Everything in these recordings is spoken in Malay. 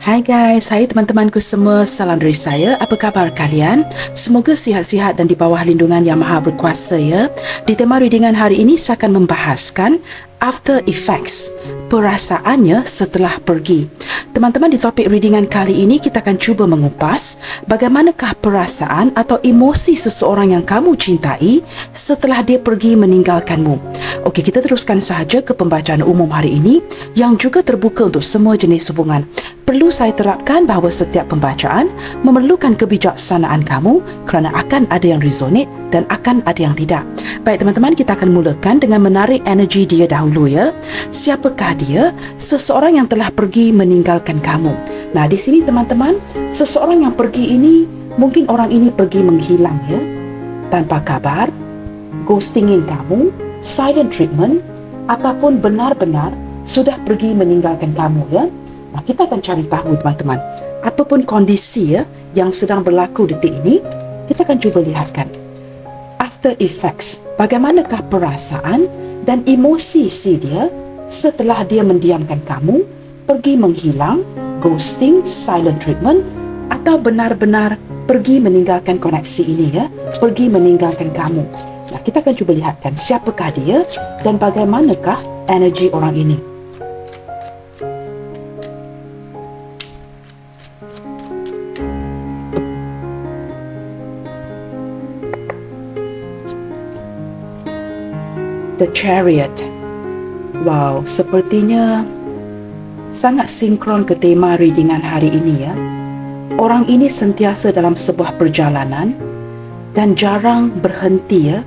Hai guys, hai teman-temanku semua, salam dari saya. Apa khabar kalian? Semoga sihat-sihat dan di bawah lindungan Yang Maha Berkuasa ya. Di tema readingan hari ini saya akan membahaskan after effects, perasaannya setelah pergi. Teman-teman, di topik readingan kali ini kita akan cuba mengupas bagaimanakah perasaan atau emosi seseorang yang kamu cintai setelah dia pergi meninggalkanmu. Okey, kita teruskan sahaja ke pembacaan umum hari ini yang juga terbuka untuk semua jenis hubungan. Perlu saya terapkan bahawa setiap pembacaan memerlukan kebijaksanaan kamu kerana akan ada yang resonate dan akan ada yang tidak. Baik teman-teman, kita akan mulakan dengan menarik energi dia dahulu ya. Siapakah dia? Seseorang yang telah pergi meninggalkan kamu. Nah, di sini teman-teman, seseorang yang pergi ini, mungkin orang ini pergi menghilang ya, tanpa kabar, ghostingin kamu, silent treatment, ataupun benar-benar sudah pergi meninggalkan kamu ya. Nah, kita akan cari tahu teman-teman, apapun kondisi ya yang sedang berlaku detik ini, kita akan cuba lihatkan after effects, bagaimanakah perasaan dan emosi si dia setelah dia mendiamkan kamu, pergi menghilang, ghosting, silent treatment, atau benar-benar pergi meninggalkan koneksi ini ya, pergi meninggalkan kamu. Nah, kita akan cuba lihatkan siapakah dia dan bagaimanakah energi orang ini. The Chariot. Wow, sepertinya sangat sinkron ke tema readingan hari ini ya. Orang ini sentiasa dalam sebuah perjalanan dan jarang berhenti ya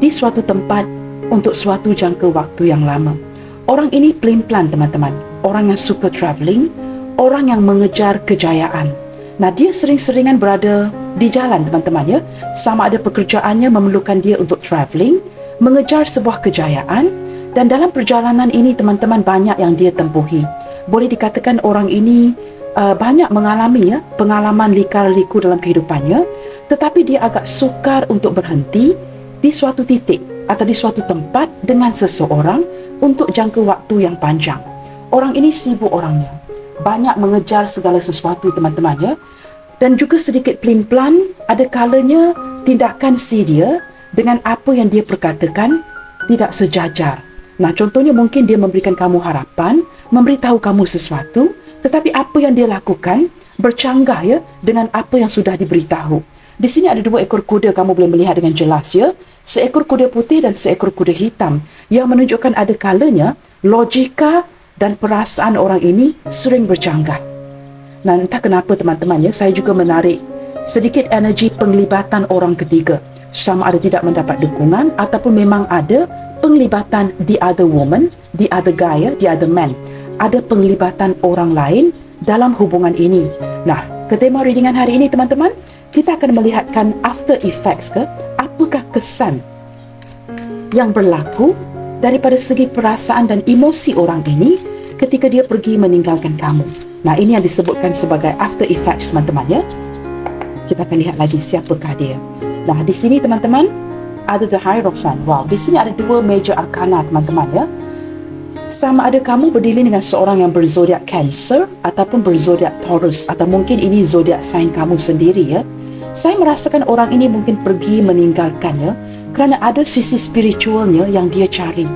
di suatu tempat untuk suatu jangka waktu yang lama. Orang ini pelin-pelan teman-teman. Orang yang suka travelling, orang yang mengejar kejayaan. Nah, dia sering-seringan berada di jalan teman-teman ya. Sama ada pekerjaannya memerlukan dia untuk travelling, mengejar sebuah kejayaan, dan dalam perjalanan ini teman-teman banyak yang dia tempuhi. Boleh dikatakan orang ini banyak mengalami ya pengalaman lika-liku dalam kehidupannya, tetapi dia agak sukar untuk berhenti di suatu titik atau di suatu tempat dengan seseorang untuk jangka waktu yang panjang. Orang ini sibuk orangnya, banyak mengejar segala sesuatu teman-teman ya, dan juga sedikit pelin-pelan. Ada kalanya tindakan si dia dengan apa yang dia perkatakan tidak sejajar. Nah, contohnya mungkin dia memberikan kamu harapan, memberitahu kamu sesuatu, tetapi apa yang dia lakukan bercanggah ya dengan apa yang sudah diberitahu. Di sini ada 2 ekor kuda, kamu boleh melihat dengan jelas ya. Seekor kuda putih dan seekor kuda hitam, yang menunjukkan ada kalanya logika dan perasaan orang ini sering bercanggah. Nah, entah kenapa teman-teman ya, saya juga menarik sedikit energi penglibatan orang ketiga. Sama ada tidak mendapat dukungan ataupun memang ada penglibatan the other woman, the other guy, the other man. Ada penglibatan orang lain dalam hubungan ini. Nah, ke tema readingan hari ini teman-teman, kita akan melihatkan after effects ke, apakah kesan yang berlaku daripada segi perasaan dan emosi orang ini ketika dia pergi meninggalkan kamu. Nah, ini yang disebutkan sebagai after effects teman-teman ya. Kita akan lihat lagi siapakah dia. Nah, di sini teman-teman ada The Hierophant. Wow, di sini ada 2 major arcana teman-teman ya. Sama ada kamu berdiri dengan seorang yang berzodiak Cancer ataupun berzodiak Taurus, atau mungkin ini zodiak sign kamu sendiri ya. Saya merasakan orang ini mungkin pergi meninggalkannya kerana ada sisi spiritualnya yang dia cari.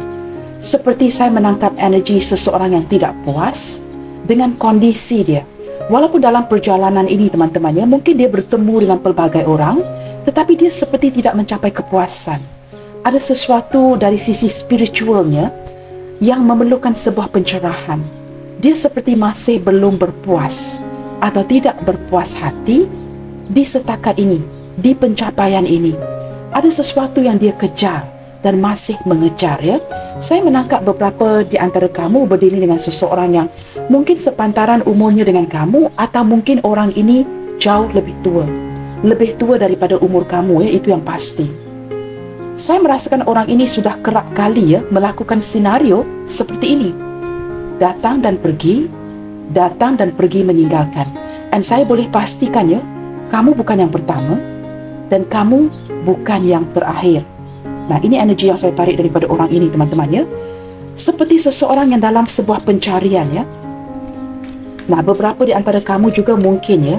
Seperti saya menangkap energi seseorang yang tidak puas dengan kondisi dia. Walaupun dalam perjalanan ini teman-teman ya, mungkin dia bertemu dengan pelbagai orang, tetapi dia seperti tidak mencapai kepuasan. Ada sesuatu dari sisi spiritualnya yang memerlukan sebuah pencerahan. Dia seperti masih belum berpuas atau tidak berpuas hati di setakat ini, di pencapaian ini. Ada sesuatu yang dia kejar dan masih mengejar ya. Saya menangkap beberapa di antara kamu berdiri dengan seseorang yang mungkin sepantaran umurnya dengan kamu, atau mungkin orang ini jauh lebih tua daripada umur kamu ya, itu yang pasti. Saya merasakan orang ini sudah kerap kali ya melakukan senario seperti ini. Datang dan pergi meninggalkan. Dan saya boleh pastikan ya, kamu bukan yang pertama dan kamu bukan yang terakhir. Nah, ini energi yang saya tarik daripada orang ini teman-teman ya. Seperti seseorang yang dalam sebuah pencarian ya. Nah, beberapa di antara kamu juga mungkin ya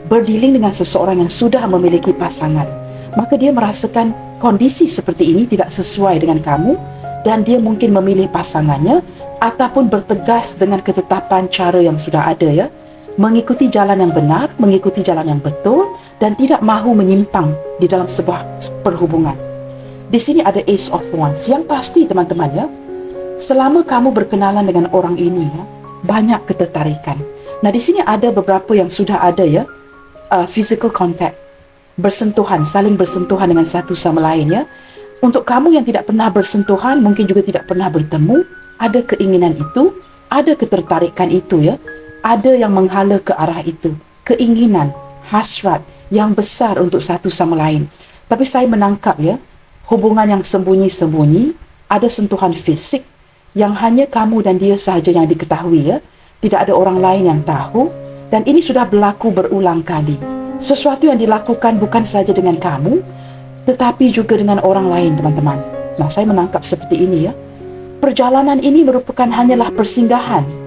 berdealing dengan seseorang yang sudah memiliki pasangan. Maka dia merasakan kondisi seperti ini tidak sesuai dengan kamu dan dia mungkin memilih pasangannya ataupun bertegas dengan ketetapan cara yang sudah ada ya. Mengikuti jalan yang benar, mengikuti jalan yang betul dan tidak mahu menyimpang di dalam sebuah perhubungan. Di sini ada Ace of Wands. Yang pasti teman-teman ya, selama kamu berkenalan dengan orang ini ya, banyak ketertarikan. Nah, di sini ada beberapa yang sudah ada ya, physical contact, bersentuhan, saling bersentuhan dengan satu sama lain ya. Untuk kamu yang tidak pernah bersentuhan, mungkin juga tidak pernah bertemu, ada keinginan itu, ada ketertarikan itu ya. Ada yang menghala ke arah itu, keinginan, hasrat yang besar untuk satu sama lain. Tapi saya menangkap ya, hubungan yang sembunyi-sembunyi, ada sentuhan fisik yang hanya kamu dan dia sahaja yang diketahui ya. Tidak ada orang lain yang tahu dan ini sudah berlaku berulang kali. Sesuatu yang dilakukan bukan saja dengan kamu, tetapi juga dengan orang lain, teman-teman. Nah, saya menangkap seperti ini ya. Perjalanan ini merupakan hanyalah persinggahan.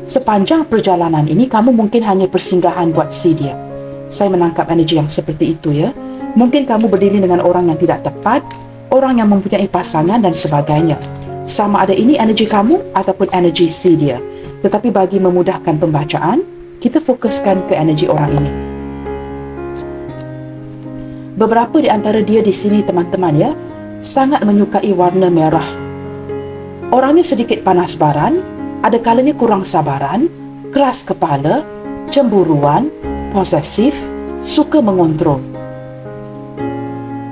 Sepanjang perjalanan ini, kamu mungkin hanya persinggahan buat si dia. Saya menangkap energi yang seperti itu ya. Mungkin kamu berdiri dengan orang yang tidak tepat, orang yang mempunyai pasangan dan sebagainya. Sama ada ini energi kamu ataupun energi si dia. Tetapi bagi memudahkan pembacaan, kita fokuskan ke energi orang ini. Beberapa di antara dia di sini, teman-teman ya, sangat menyukai warna merah. Orangnya sedikit panas baran, ada kalanya kurang sabaran, keras kepala, cemburuan, posesif, suka mengontrol.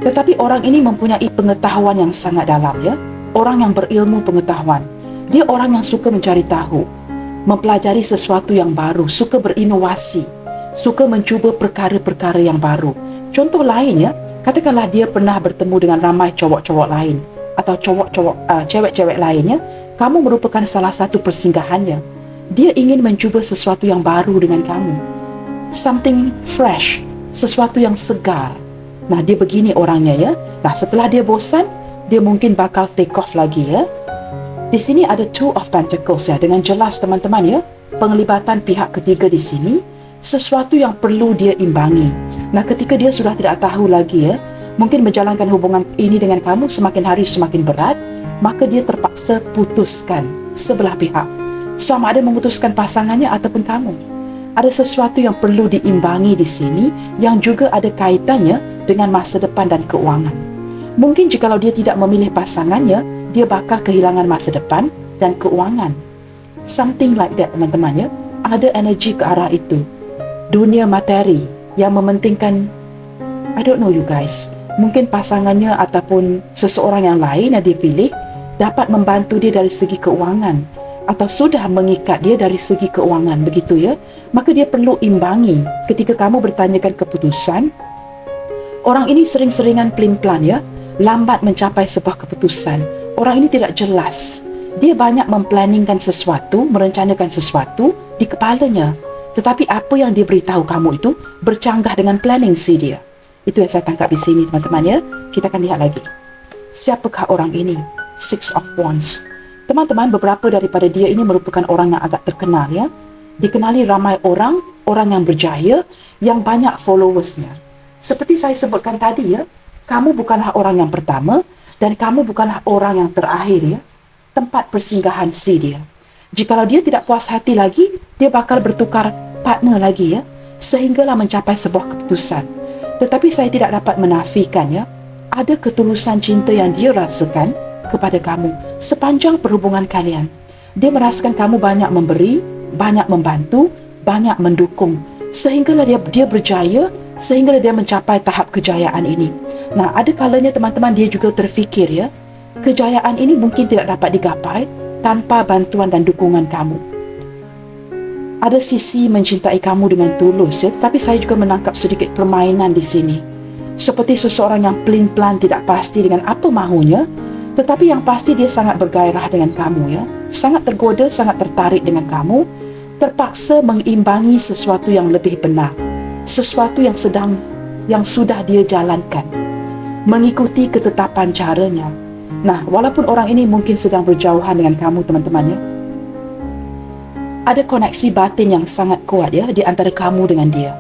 Tetapi orang ini mempunyai pengetahuan yang sangat dalam ya. Orang yang berilmu pengetahuan. Dia orang yang suka mencari tahu, mempelajari sesuatu yang baru, suka berinovasi, suka mencuba perkara-perkara yang baru. Contoh lain ya, katakanlah dia pernah bertemu dengan ramai cowok-cowok lain atau cewek-cewek lainnya, kamu merupakan salah satu persinggahannya. Dia ingin mencuba sesuatu yang baru dengan kamu. Something fresh, sesuatu yang segar. Nah, dia begini orangnya ya. Nah, setelah dia bosan, dia mungkin bakal take off lagi ya. Di sini ada Two of Pentacles ya, dengan jelas teman-teman ya, penglibatan pihak ketiga di sini, sesuatu yang perlu dia imbangi. Nah, ketika dia sudah tidak tahu lagi ya, mungkin menjalankan hubungan ini dengan kamu semakin hari semakin berat, maka dia terpaksa putuskan sebelah pihak. Sama ada memutuskan pasangannya ataupun kamu. Ada sesuatu yang perlu diimbangi di sini yang juga ada kaitannya dengan masa depan dan keuangan. Mungkin jikalau dia tidak memilih pasangannya, dia bakal kehilangan masa depan dan keuangan. Something like that, teman-teman ya. Ada energi ke arah itu. Dunia materi yang mementingkan, I don't know you guys, mungkin pasangannya ataupun seseorang yang lain yang dipilih dapat membantu dia dari segi keuangan atau sudah mengikat dia dari segi keuangan, begitu ya. Maka dia perlu imbangi. Ketika kamu bertanyakan keputusan, orang ini sering-seringan pelin-pelan ya, lambat mencapai sebuah keputusan. Orang ini tidak jelas. Dia banyak memplanningkan sesuatu, merencanakan sesuatu di kepalanya. Tetapi apa yang dia beritahu kamu itu bercanggah dengan planning si dia. Itu yang saya tangkap di sini, teman-teman ya. Kita akan lihat lagi. Siapakah orang ini? Six of Wands. Teman-teman, beberapa daripada dia ini merupakan orang yang agak terkenal ya. Dikenali ramai orang, orang yang berjaya, yang banyak followersnya. Seperti saya sebutkan tadi ya, kamu bukanlah orang yang pertama dan kamu bukanlah orang yang terakhir ya. Tempat persinggahan si dia. Jikalau dia tidak puas hati lagi, dia bakal bertukar partner lagi ya, sehinggalah mencapai sebuah keputusan. Tetapi saya tidak dapat menafikan ya, ada ketulusan cinta yang dia rasakan kepada kamu sepanjang perhubungan kalian. Dia merasakan kamu banyak memberi, banyak membantu, banyak mendukung, sehinggalah dia berjaya, sehinggalah dia mencapai tahap kejayaan ini. Nah, ada kalanya teman-teman dia juga terfikir ya, kejayaan ini mungkin tidak dapat digapai tanpa bantuan dan dukungan kamu. Ada sisi mencintai kamu dengan tulus ya, tetapi saya juga menangkap sedikit permainan di sini. Seperti seseorang yang pelin-pelan tidak pasti dengan apa mahunya, tetapi yang pasti dia sangat bergairah dengan kamu ya. Sangat tergoda, sangat tertarik dengan kamu, terpaksa mengimbangi sesuatu yang lebih benar. Sesuatu yang sudah dia jalankan. Mengikuti ketetapan caranya. Nah, walaupun orang ini mungkin sedang berjauhan dengan kamu, teman-teman ya, Ada koneksi batin yang sangat kuat ya di antara kamu dengan dia.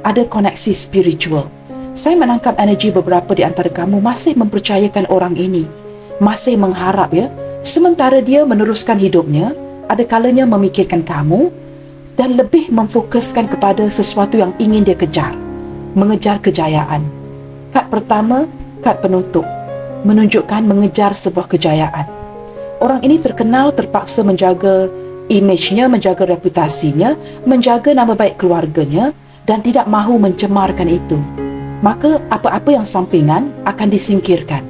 Ada koneksi spiritual. Saya menangkap energi beberapa di antara kamu masih mempercayakan orang ini, masih mengharap ya. Sementara dia meneruskan hidupnya, ada kalanya memikirkan kamu dan lebih memfokuskan kepada sesuatu yang ingin dia kejar, mengejar kejayaan. Kad pertama, kad penutup, menunjukkan mengejar sebuah kejayaan. Orang ini terkenal terpaksa menjaga imejnya, menjaga reputasinya, menjaga nama baik keluarganya dan tidak mahu mencemarkan itu. Maka apa-apa yang sampingan akan disingkirkan.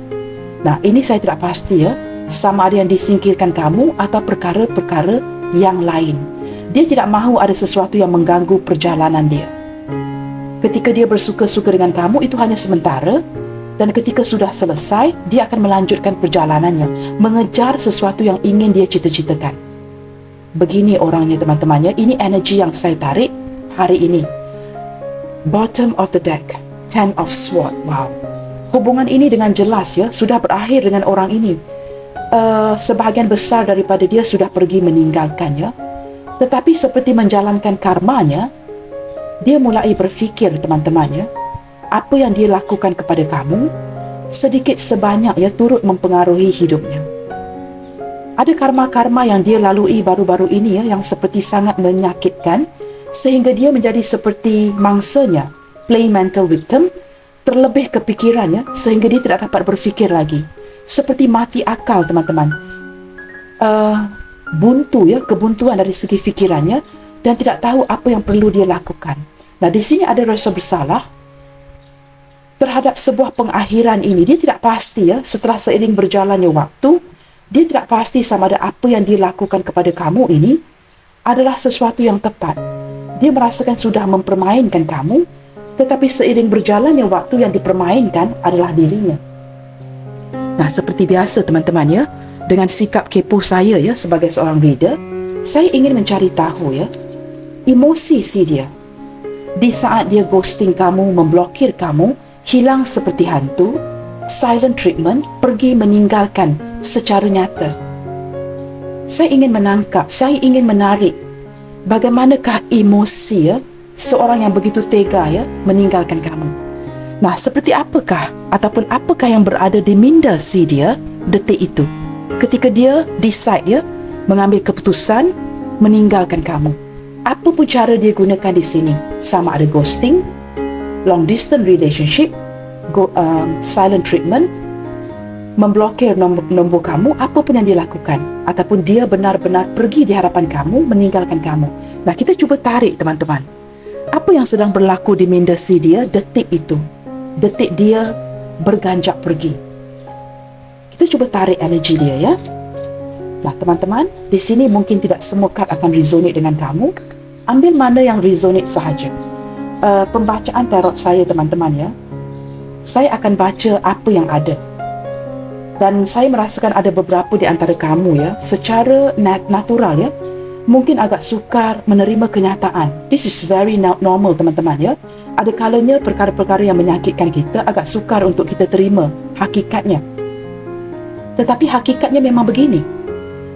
Nah, ini saya tidak pasti ya, sama ada yang disingkirkan kamu atau perkara-perkara yang lain. Dia tidak mahu ada sesuatu yang mengganggu perjalanan dia. Ketika dia bersuka-suka dengan kamu, itu hanya sementara. Dan ketika sudah selesai, dia akan melanjutkan perjalanannya, mengejar sesuatu yang ingin dia cita-citakan. Begini orangnya teman-temannya, ini energi yang saya tarik hari ini. Bottom of the deck, Ten of Swords. Wow. Hubungan ini dengan jelas ya, sudah berakhir dengan orang ini. Sebahagian besar daripada dia sudah pergi meninggalkannya. Tetapi seperti menjalankan karmanya, dia mulai berfikir teman-temannya, apa yang dia lakukan kepada kamu, sedikit sebanyak ya turut mempengaruhi hidupnya. Ada karma-karma yang dia lalui baru-baru ini ya, yang seperti sangat menyakitkan, sehingga dia menjadi seperti mangsanya, play mental victim, terlebih kepikirannya, sehingga dia tidak dapat berfikir lagi. Seperti mati akal teman-teman. Buntu ya, kebuntuan dari segi fikirannya dan tidak tahu apa yang perlu dia lakukan. Nah, di sini ada rasa bersalah terhadap sebuah pengakhiran ini. Dia tidak pasti ya, setelah seiring berjalannya waktu, dia tidak pasti sama ada apa yang dia lakukan kepada kamu ini adalah sesuatu yang tepat. Dia merasakan sudah mempermainkan kamu, tetapi seiring berjalannya waktu yang dipermainkan adalah dirinya. Nah, seperti biasa teman-teman ya, dengan sikap kepo saya ya sebagai seorang reader, saya ingin mencari tahu ya, emosi si dia. Di saat dia ghosting kamu, memblokir kamu, hilang seperti hantu, silent treatment, pergi meninggalkan secara nyata. Saya ingin menangkap, saya ingin menarik bagaimanakah emosi ya, seorang yang begitu tega ya, meninggalkan kamu. Nah, seperti apakah ataupun apakah yang berada di minda si dia detik itu ketika dia decide ya, mengambil keputusan meninggalkan kamu. Apa pun cara dia gunakan di sini, sama ada ghosting, long distance relationship, silent treatment, memblokir nombor kamu, apa pun yang dia lakukan, ataupun dia benar-benar pergi di hadapan kamu, meninggalkan kamu. Nah, kita cuba tarik teman-teman, apa yang sedang berlaku di minda si dia detik itu, detik dia berganjak pergi. Kita cuba tarik energi dia ya. Nah teman-teman, di sini mungkin tidak semua kad akan resonate dengan kamu. Ambil mana yang resonate sahaja. Pembacaan tarot saya teman-teman ya, saya akan baca apa yang ada. Dan saya merasakan ada beberapa di antara kamu ya, secara natural ya, mungkin agak sukar menerima kenyataan. This is very normal teman-teman ya. Ada kalanya perkara-perkara yang menyakitkan kita agak sukar untuk kita terima hakikatnya. Tetapi hakikatnya memang begini.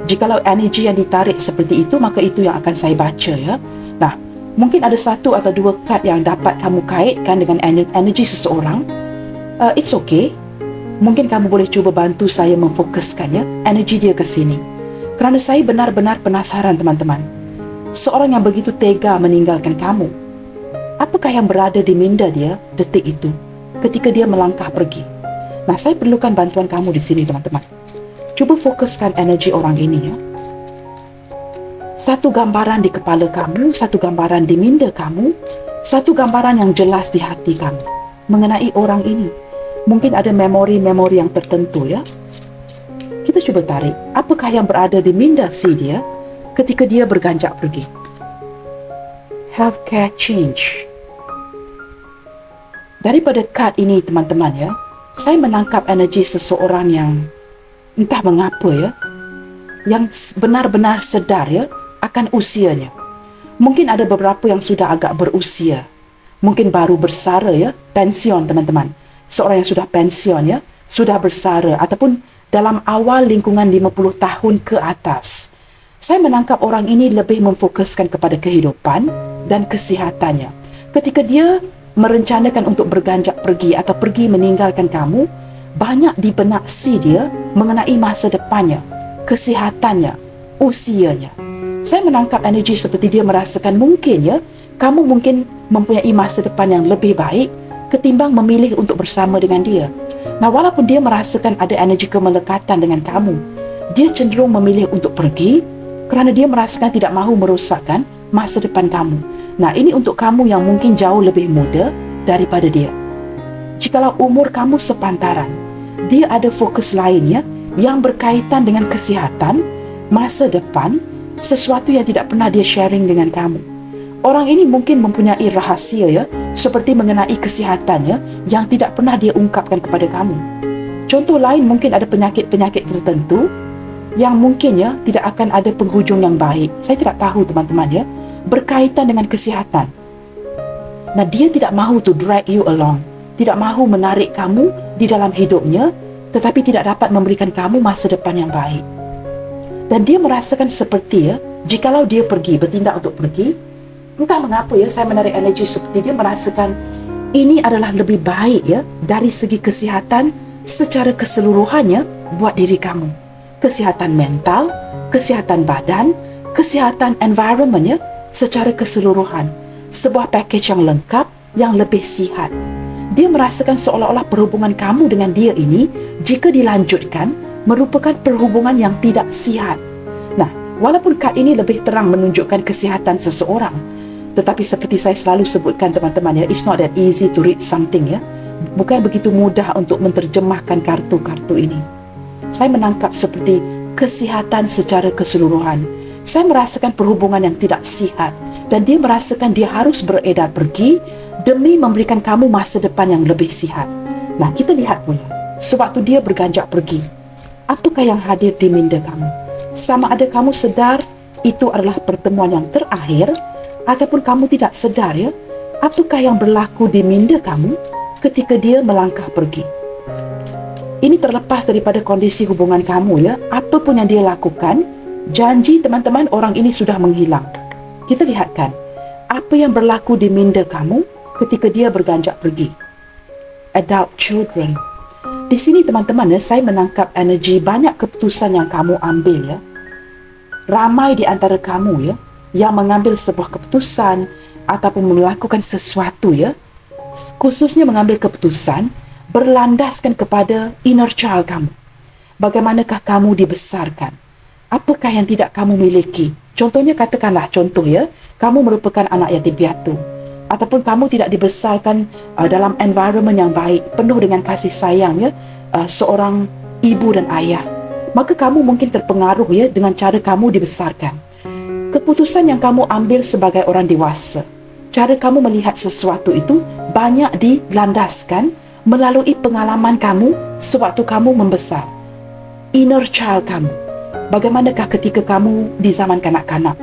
Jikalau energi yang ditarik seperti itu, maka itu yang akan saya baca ya. Nah, mungkin ada satu atau dua kad yang dapat kamu kaitkan dengan energi seseorang. It's okay. Mungkin kamu boleh cuba bantu saya memfokuskannya, energi dia ke sini. Kerana saya benar-benar penasaran teman-teman. Seorang yang begitu tega meninggalkan kamu, apakah yang berada di minda dia detik itu ketika dia melangkah pergi? Nah, saya perlukan bantuan kamu di sini teman-teman. Cuba fokuskan energi orang ini ya. Satu gambaran di kepala kamu, satu gambaran di minda kamu, satu gambaran yang jelas di hati kamu mengenai orang ini. Mungkin ada memori-memori yang tertentu ya. Kita cuba tarik, apakah yang berada di minda si dia ketika dia berganjak pergi? Healthcare change. Daripada kad ini teman-teman ya, saya menangkap energi seseorang yang entah mengapa ya, yang benar-benar sedar ya akan usianya. Mungkin ada beberapa yang sudah agak berusia, mungkin baru bersara ya, pensiun teman-teman. Seorang yang sudah pensiun ya, sudah bersara ataupun dalam awal lingkungan 50 tahun ke atas. Saya menangkap orang ini lebih memfokuskan kepada kehidupan dan kesihatannya. Ketika dia merencanakan untuk berganjak pergi atau pergi meninggalkan kamu, banyak di benak si dia mengenai masa depannya, kesihatannya, usianya. Saya menangkap energi seperti dia merasakan mungkin kamu mungkin mempunyai masa depan yang lebih baik ketimbang memilih untuk bersama dengan dia. Nah, walaupun dia merasakan ada energi kemelekatan dengan kamu, dia cenderung memilih untuk pergi kerana dia merasakan tidak mahu merosakkan masa depan kamu. Nah, ini untuk kamu yang mungkin jauh lebih muda daripada dia. Jikalau umur kamu sepantaran, dia ada fokus lainnya yang berkaitan dengan kesihatan, masa depan, sesuatu yang tidak pernah dia sharing dengan kamu. Orang ini mungkin mempunyai rahasia seperti mengenai kesihatannya yang tidak pernah dia ungkapkan kepada kamu. Contoh lain, mungkin ada penyakit-penyakit tertentu yang mungkin tidak akan ada penghujung yang baik. Saya tidak tahu teman-teman berkaitan dengan kesihatan. Nah, dia tidak mahu to drag you along, tidak mahu menarik kamu di dalam hidupnya, tetapi tidak dapat memberikan kamu masa depan yang baik. Dan dia merasakan seperti jikalau dia pergi, bertindak untuk pergi, entah mengapa saya menarik energi seperti dia merasakan ini adalah lebih baik dari segi kesihatan secara keseluruhannya buat diri kamu. Kesihatan mental, kesihatan badan, kesihatan environment secara keseluruhan. Sebuah package yang lengkap, yang lebih sihat. Dia merasakan seolah-olah perhubungan kamu dengan dia ini, jika dilanjutkan, merupakan perhubungan yang tidak sihat. Nah, walaupun kad ini lebih terang menunjukkan kesihatan seseorang, tetapi seperti saya selalu sebutkan teman-teman it's not that easy to read something Bukan begitu mudah untuk menerjemahkan kartu-kartu ini. Saya menangkap seperti kesihatan secara keseluruhan. Saya merasakan perhubungan yang tidak sihat dan dia merasakan dia harus beredar pergi demi memberikan kamu masa depan yang lebih sihat. Nah, kita lihat pula, sewaktu dia berganjak pergi, apakah yang hadir di minda kamu? Sama ada kamu sedar itu adalah pertemuan yang terakhir ataupun kamu tidak sedar apakah yang berlaku di minda kamu ketika dia melangkah pergi. Ini terlepas daripada kondisi hubungan kamu apapun yang dia lakukan, janji teman-teman orang ini sudah menghilang. Kita lihatkan apa yang berlaku di minda kamu ketika dia berganjak pergi. Adult children. Di sini teman-teman saya menangkap energi banyak keputusan yang kamu ambil Ramai di antara kamu yang mengambil sebuah keputusan ataupun melakukan sesuatu khususnya mengambil keputusan berlandaskan kepada inner child kamu. Bagaimanakah kamu dibesarkan? Apakah yang tidak kamu miliki? Contohnya, katakanlah kamu merupakan anak yatim piatu ataupun kamu tidak dibesarkan dalam environment yang baik, penuh dengan kasih sayang seorang ibu dan ayah. Maka kamu mungkin terpengaruh dengan cara kamu dibesarkan. Keputusan yang kamu ambil sebagai orang dewasa, cara kamu melihat sesuatu itu banyak dilandaskan melalui pengalaman kamu sewaktu kamu membesar. Inner child kamu. Bagaimanakah ketika kamu di zaman kanak-kanak?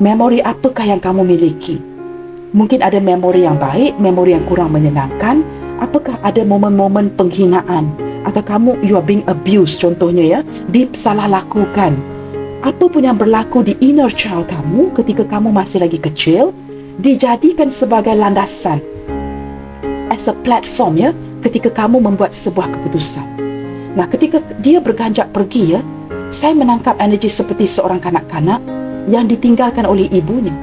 Memori apakah yang kamu miliki? Mungkin ada memori yang baik, memori yang kurang menyenangkan. Apakah ada momen-momen penghinaan? Atau kamu you are being abused contohnya disalahlakukan? Apa pun yang berlaku di inner child kamu ketika kamu masih lagi kecil, dijadikan sebagai landasan as a platform ketika kamu membuat sebuah keputusan. Nah, ketika dia berganjak pergi saya menangkap energi seperti seorang kanak-kanak yang ditinggalkan oleh ibunya.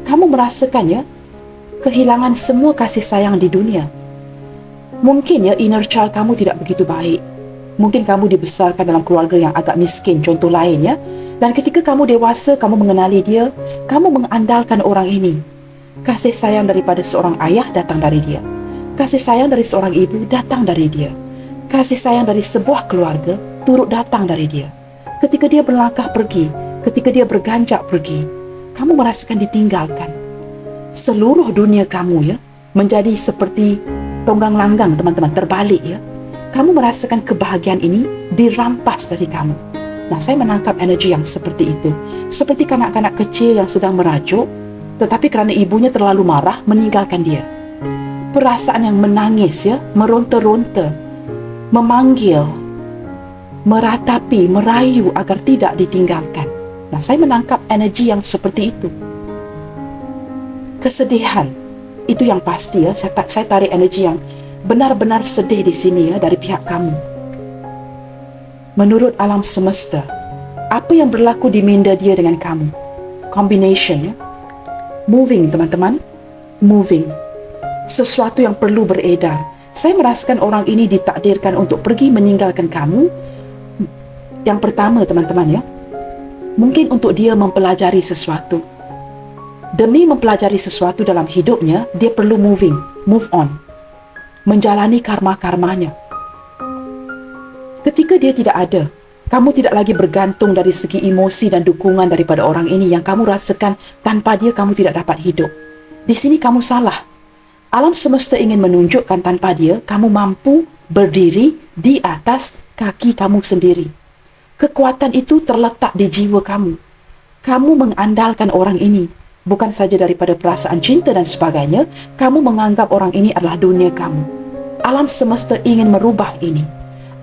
Kamu merasakan kehilangan semua kasih sayang di dunia. Mungkin inner child kamu tidak begitu baik. Mungkin kamu dibesarkan dalam keluarga yang agak miskin, contoh lain Dan ketika kamu dewasa, kamu mengenali dia, kamu mengandalkan orang ini. Kasih sayang daripada seorang ayah datang dari dia. Kasih sayang dari seorang ibu datang dari dia. Kasih sayang dari sebuah keluarga turut datang dari dia. Ketika dia berlangkah pergi, ketika dia berganjak pergi, kamu merasakan ditinggalkan. Seluruh dunia kamu menjadi seperti tonggang langgang, teman-teman, terbalik Kamu merasakan kebahagiaan ini dirampas dari kamu. Nah, saya menangkap energi yang seperti itu. Seperti kanak-kanak kecil yang sedang merajuk, tetapi kerana ibunya terlalu marah, meninggalkan dia. Perasaan yang menangis meronta-ronta, memanggil, meratapi, merayu agar tidak ditinggalkan. Nah, saya menangkap energi yang seperti itu. Kesedihan, itu yang pasti ya. Saya tarik energi yang benar-benar sedih di sini ya, dari pihak kamu. Menurut alam semesta, apa yang berlaku di minda dia dengan kamu? Combination ya. Moving teman-teman. Moving. Sesuatu yang perlu beredar. Saya merasakan orang ini ditakdirkan untuk pergi meninggalkan kamu. Yang pertama teman-teman ya, mungkin untuk dia mempelajari sesuatu. Demi mempelajari sesuatu dalam hidupnya, dia perlu move on, menjalani karma-karmanya. Ketika dia tidak ada, kamu tidak lagi bergantung dari segi emosi dan dukungan daripada orang ini yang kamu rasakan tanpa dia kamu tidak dapat hidup. Di sini kamu salah. Alam semesta ingin menunjukkan tanpa dia, kamu mampu berdiri di atas kaki kamu sendiri. Kekuatan itu terletak di jiwa kamu. Kamu mengandalkan orang ini. Bukan saja daripada perasaan cinta dan sebagainya, kamu menganggap orang ini adalah dunia kamu. Alam semesta ingin merubah ini,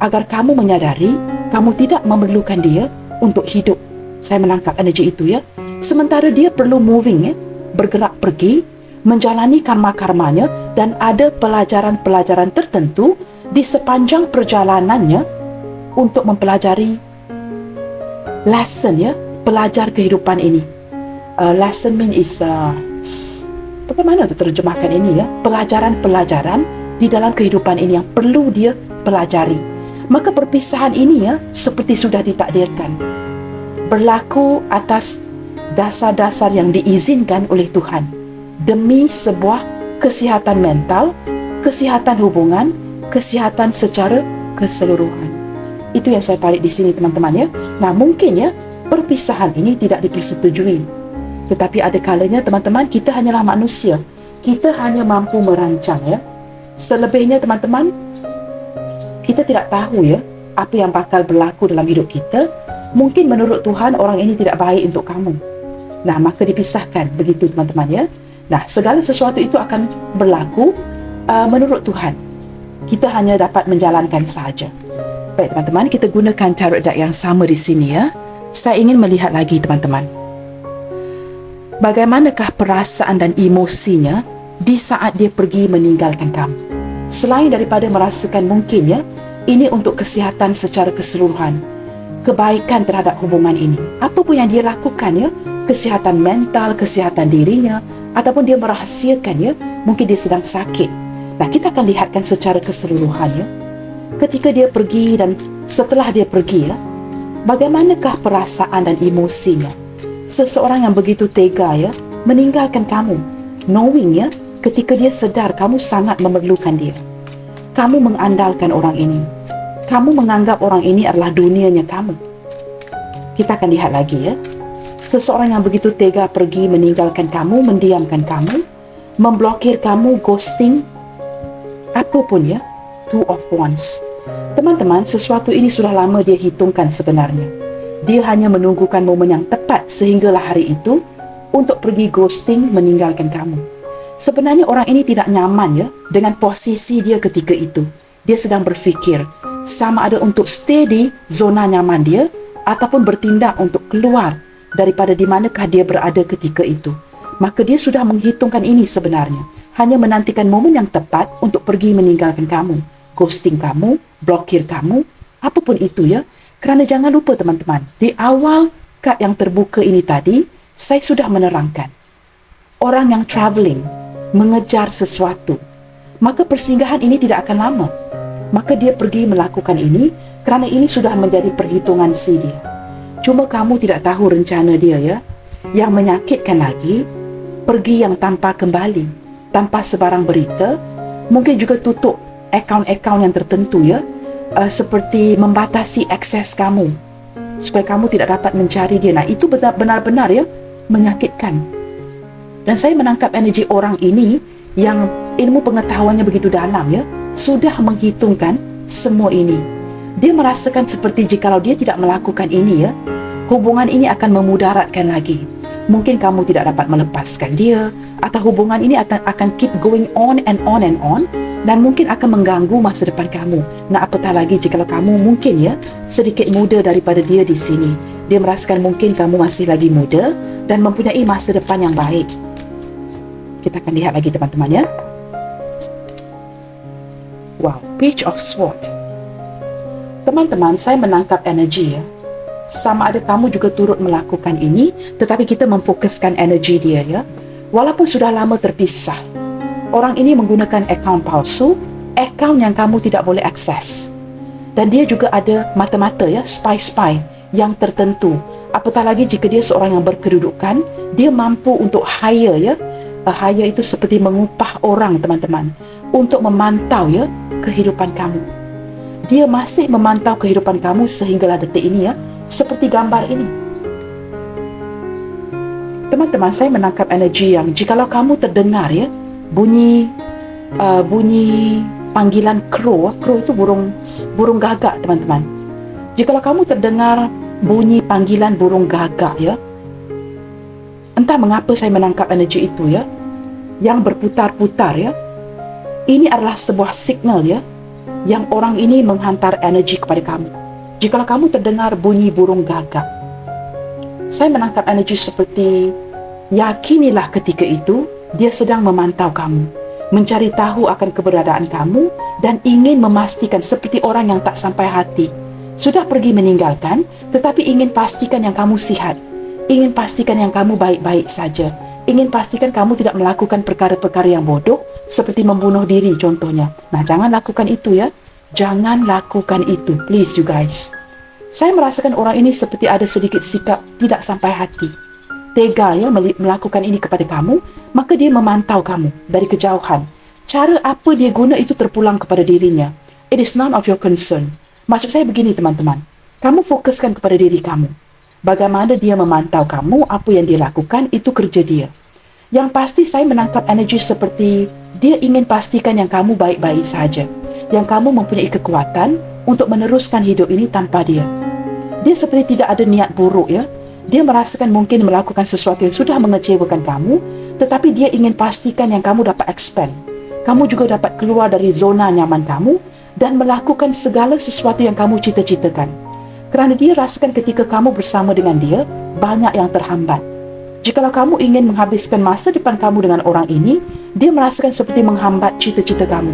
agar kamu menyadari, kamu tidak memerlukan dia untuk hidup. Saya menangkap energi itu ya. Sementara dia perlu moving ya, bergerak pergi, menjalani karma-karmanya, dan ada pelajaran-pelajaran tertentu di sepanjang perjalanannya untuk mempelajari lesson ya, pelajar kehidupan ini. Lesson mean is bagaimana untuk terjemahkan ini ya, pelajaran-pelajaran di dalam kehidupan ini yang perlu dia pelajari. Maka perpisahan ini ya, seperti sudah ditakdirkan, berlaku atas dasar-dasar yang diizinkan oleh Tuhan, demi sebuah kesihatan mental, kesihatan hubungan, kesihatan secara keseluruhan. Itu yang saya tarik di sini teman-teman ya. Nah, mungkin ya perpisahan ini tidak dipersetujui, tetapi ada kalanya teman-teman, kita hanyalah manusia, kita hanya mampu merancang ya. Selebihnya teman-teman, kita tidak tahu ya apa yang bakal berlaku dalam hidup kita. Mungkin menurut Tuhan orang ini tidak baik untuk kamu. Nah, maka dipisahkan, begitu teman-teman ya. Nah, segala sesuatu itu akan berlaku menurut Tuhan. Kita hanya dapat menjalankan saja. Baik teman-teman, kita gunakan tarot deck yang sama di sini ya. Saya ingin melihat lagi teman-teman, bagaimanakah perasaan dan emosinya di saat dia pergi meninggalkan kamu. Selain daripada merasakan mungkin ya, ini untuk kesihatan secara keseluruhan, kebaikan terhadap hubungan ini. Apa pun yang dia lakukan ya, kesihatan mental, kesihatan dirinya, ataupun dia merahasiakan ya, mungkin dia sedang sakit. Nah, kita akan lihatkan secara keseluruhan ya. Ketika dia pergi dan setelah dia pergi ya, bagaimanakah perasaan dan emosinya. Seseorang yang begitu tega ya, meninggalkan kamu, knowing ya, ketika dia sedar kamu sangat memerlukan dia. Kamu mengandalkan orang ini. Kamu menganggap orang ini adalah dunianya kamu. Kita akan lihat lagi ya. Seseorang yang begitu tega pergi meninggalkan kamu, mendiamkan kamu, memblokir kamu, ghosting, apapun ya. Two of Wands. Teman-teman, sesuatu ini sudah lama dia hitungkan sebenarnya. Dia hanya menunggukan momen yang tepat sehinggalah hari itu untuk pergi ghosting, meninggalkan kamu. Sebenarnya orang ini tidak nyaman ya dengan posisi dia ketika itu. Dia sedang berfikir sama ada untuk stay di zona nyaman dia ataupun bertindak untuk keluar daripada di manakah dia berada ketika itu. Maka dia sudah menghitungkan ini sebenarnya. Hanya menantikan momen yang tepat untuk pergi meninggalkan kamu, ghosting kamu, blokir kamu, apapun itu ya. Kerana jangan lupa teman-teman, di awal kad yang terbuka ini tadi, saya sudah menerangkan. Orang yang travelling, mengejar sesuatu, maka persinggahan ini tidak akan lama. Maka dia pergi melakukan ini, kerana ini sudah menjadi perhitungan si dia. Cuma kamu tidak tahu rencana dia ya. Yang menyakitkan lagi, pergi yang tanpa kembali, tanpa sebarang berita, mungkin juga tutup akaun-akaun yang tertentu ya. Seperti membatasi akses kamu supaya kamu tidak dapat mencari dia. Nah, itu benar-benar ya menyakitkan. Dan saya menangkap energi orang ini yang ilmu pengetahuannya begitu dalam ya, sudah menghitungkan semua ini. Dia merasakan seperti jikalau dia tidak melakukan ini ya, hubungan ini akan memudaratkan lagi. Mungkin kamu tidak dapat melepaskan dia, atau hubungan ini akan keep going on and on and on, dan mungkin akan mengganggu masa depan kamu. Nah, apatah lagi jika kamu mungkin ya sedikit muda daripada dia di sini. Dia merasakan mungkin kamu masih lagi muda dan mempunyai masa depan yang baik. Kita akan lihat lagi teman-teman ya. Wow, Page of Swords. Teman-teman, saya menangkap energi ya. Sama ada kamu juga turut melakukan ini, tetapi kita memfokuskan energi dia ya. Walaupun sudah lama terpisah, orang ini menggunakan akaun palsu, akaun yang kamu tidak boleh akses. Dan dia juga ada mata-mata ya, spy-spy yang tertentu. Apatah lagi jika dia seorang yang berkedudukan, dia mampu untuk hire ya. Hire itu seperti mengupah orang teman-teman untuk memantau ya kehidupan kamu. Dia masih memantau kehidupan kamu sehinggalah detik ini ya, seperti gambar ini. Teman-teman, saya menangkap energi yang jikalau kamu terdengar ya bunyi panggilan crow itu burung gagak teman-teman. Jikalau kamu terdengar bunyi panggilan burung gagak ya, entah mengapa saya menangkap energi itu ya, yang berputar-putar ya. Ini adalah sebuah signal ya, yang orang ini menghantar energi kepada kamu. Jikalau kamu terdengar bunyi burung gagak, saya menangkap energi seperti yakinilah ketika itu dia sedang memantau kamu, mencari tahu akan keberadaan kamu dan ingin memastikan seperti orang yang tak sampai hati. Sudah pergi meninggalkan, tetapi ingin pastikan yang kamu sihat. Ingin pastikan yang kamu baik-baik saja. Ingin pastikan kamu tidak melakukan perkara-perkara yang bodoh, seperti membunuh diri contohnya. Nah, jangan lakukan itu ya. Jangan lakukan itu, please you guys. Saya merasakan orang ini seperti ada sedikit sikap tidak sampai hati. Tega ya melakukan ini kepada kamu, maka dia memantau kamu dari kejauhan. Cara apa dia guna itu terpulang kepada dirinya. It is none of your concern. Maksud saya begini teman-teman, kamu fokuskan kepada diri kamu. Bagaimana dia memantau kamu, apa yang dia lakukan, itu kerja dia. Yang pasti saya menangkap energi seperti dia ingin pastikan yang kamu baik-baik saja. Yang kamu mempunyai kekuatan untuk meneruskan hidup ini tanpa dia. Dia seperti tidak ada niat buruk ya. Dia merasakan mungkin melakukan sesuatu yang sudah mengecewakan kamu, tetapi dia ingin pastikan yang kamu dapat expand. Kamu juga dapat keluar dari zona nyaman kamu dan melakukan segala sesuatu yang kamu cita-citakan. Kerana dia rasakan ketika kamu bersama dengan dia, banyak yang terhambat. Jikalau kamu ingin menghabiskan masa depan kamu dengan orang ini, dia merasakan seperti menghambat cita-cita kamu.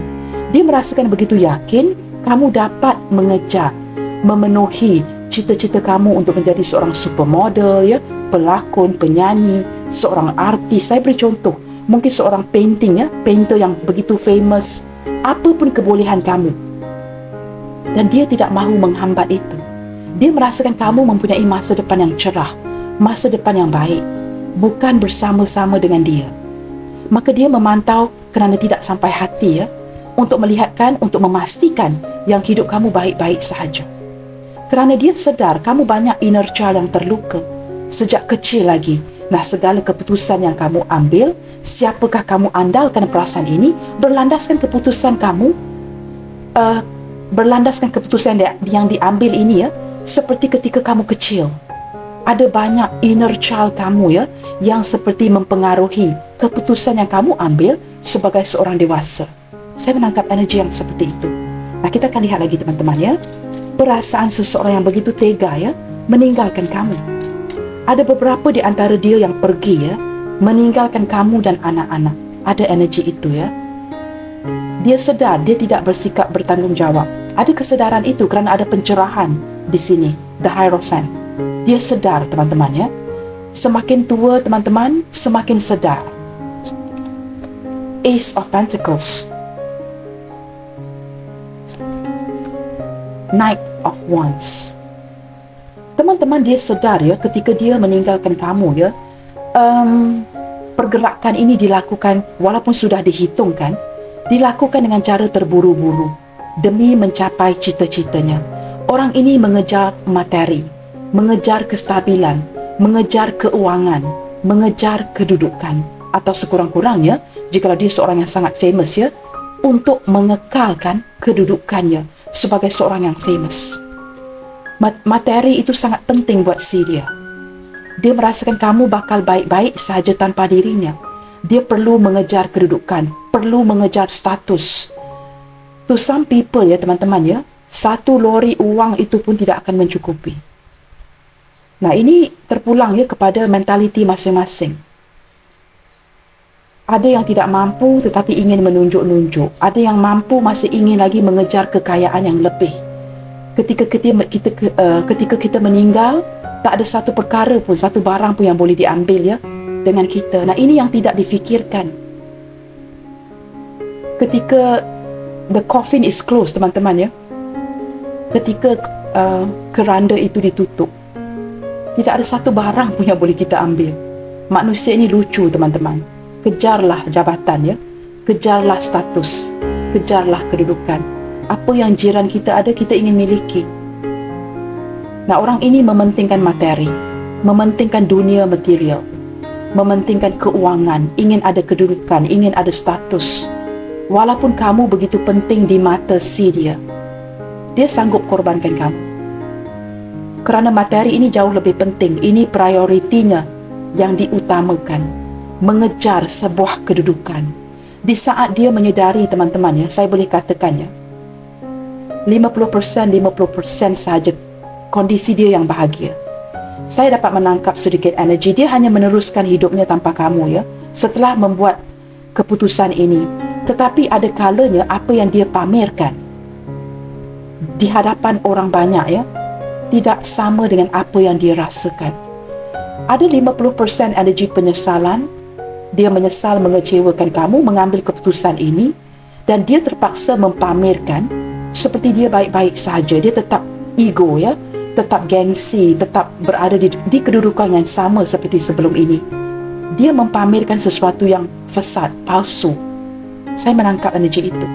Dia merasakan begitu yakin kamu dapat mengejar, memenuhi cita-cita kamu untuk menjadi seorang supermodel ya, pelakon, penyanyi, seorang artis. Saya beri contoh, mungkin seorang painter yang begitu famous, apapun kebolehan kamu. Dan dia tidak mahu menghambat itu. Dia merasakan kamu mempunyai masa depan yang cerah, masa depan yang baik, bukan bersama-sama dengan dia. Maka dia memantau kerana tidak sampai hati ya, untuk melihatkan, untuk memastikan yang hidup kamu baik-baik sahaja. Kerana dia sedar kamu banyak inner child yang terluka sejak kecil lagi. Nah, segala keputusan yang kamu ambil, siapakah kamu andalkan perasaan ini, berlandaskan keputusan yang diambil ini ya, seperti ketika kamu kecil. Ada banyak inner child kamu ya, yang seperti mempengaruhi keputusan yang kamu ambil sebagai seorang dewasa. Saya menangkap energi yang seperti itu. Nah, kita akan lihat lagi teman-teman ya. Perasaan seseorang yang begitu tega ya, meninggalkan kamu. Ada beberapa di antara dia yang pergi ya, meninggalkan kamu dan anak-anak. Ada energi itu ya. Dia sedar dia tidak bersikap bertanggungjawab. Ada kesedaran itu kerana ada pencerahan di sini, the Hierophant. Dia sedar teman-teman ya. Semakin tua teman-teman, semakin sedar. Ace of Pentacles, Knight of Wands. Teman-teman, dia sedar ya ketika dia meninggalkan kamu ya, pergerakan ini dilakukan walaupun sudah dihitungkan, dilakukan dengan cara terburu-buru demi mencapai cita-citanya. Orang ini mengejar materi, mengejar kestabilan, mengejar keuangan, mengejar kedudukan, atau sekurang-kurangnya jika dia seorang yang sangat famous ya, untuk mengekalkan kedudukannya sebagai seorang yang famous. Materi itu sangat penting buat si dia. Dia merasakan kamu bakal baik-baik sahaja tanpa dirinya. Dia perlu mengejar kedudukan, perlu mengejar status. To some people ya teman-teman ya, satu lori uang itu pun tidak akan mencukupi. Nah, ini terpulang ya kepada mentaliti masing-masing. Ada yang tidak mampu tetapi ingin menunjuk-nunjuk. Ada yang mampu masih ingin lagi mengejar kekayaan yang lebih. Ketika kita meninggal, tak ada satu perkara pun, satu barang pun yang boleh diambil ya dengan kita. Nah, ini yang tidak difikirkan. Ketika the coffin is closed, teman-teman ya, ketika keranda itu ditutup, tidak ada satu barang pun yang boleh kita ambil. Manusia ini lucu, teman-teman. Kejarlah jabatan ya, kejarlah status, kejarlah kedudukan. Apa yang jiran kita ada, kita ingin miliki. Nah, orang ini mementingkan materi, mementingkan dunia material, mementingkan keuangan, ingin ada kedudukan, ingin ada status. Walaupun kamu begitu penting di mata si dia sanggup korbankan kamu. Kerana materi ini jauh lebih penting, ini prioritinya yang diutamakan, mengejar sebuah kedudukan. Di saat dia menyedari, teman-teman ya, saya boleh katakan ya, 50% sahaja kondisi dia yang bahagia. Saya dapat menangkap sedikit energi. Dia hanya meneruskan hidupnya tanpa kamu ya, setelah membuat keputusan ini. Tetapi ada kalanya apa yang dia pamerkan di hadapan orang banyak ya, tidak sama dengan apa yang dia rasakan. Ada 50% energi penyesalan. Dia menyesal mengecewakan kamu, mengambil keputusan ini, dan dia terpaksa mempamerkan seperti dia baik-baik saja. Dia tetap ego ya, tetap gengsi, tetap berada di kedudukan yang sama seperti sebelum ini. Dia mempamerkan sesuatu yang fasad, palsu. Saya menangkap energi itu.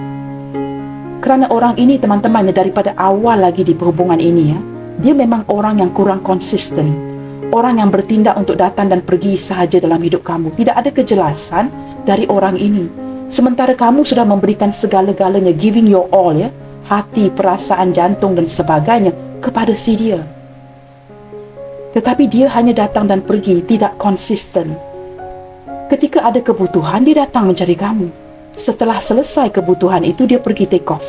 Kerana orang ini, teman-teman, daripada awal lagi di perhubungan ini ya, dia memang orang yang kurang konsisten. Orang yang bertindak untuk datang dan pergi sahaja dalam hidup kamu. Tidak ada kejelasan dari orang ini. Sementara kamu sudah memberikan segala-galanya, giving your all ya, hati, perasaan, jantung dan sebagainya kepada si dia. Tetapi dia hanya datang dan pergi, tidak konsisten. Ketika ada kebutuhan, dia datang mencari kamu. Setelah selesai kebutuhan itu, dia pergi take off.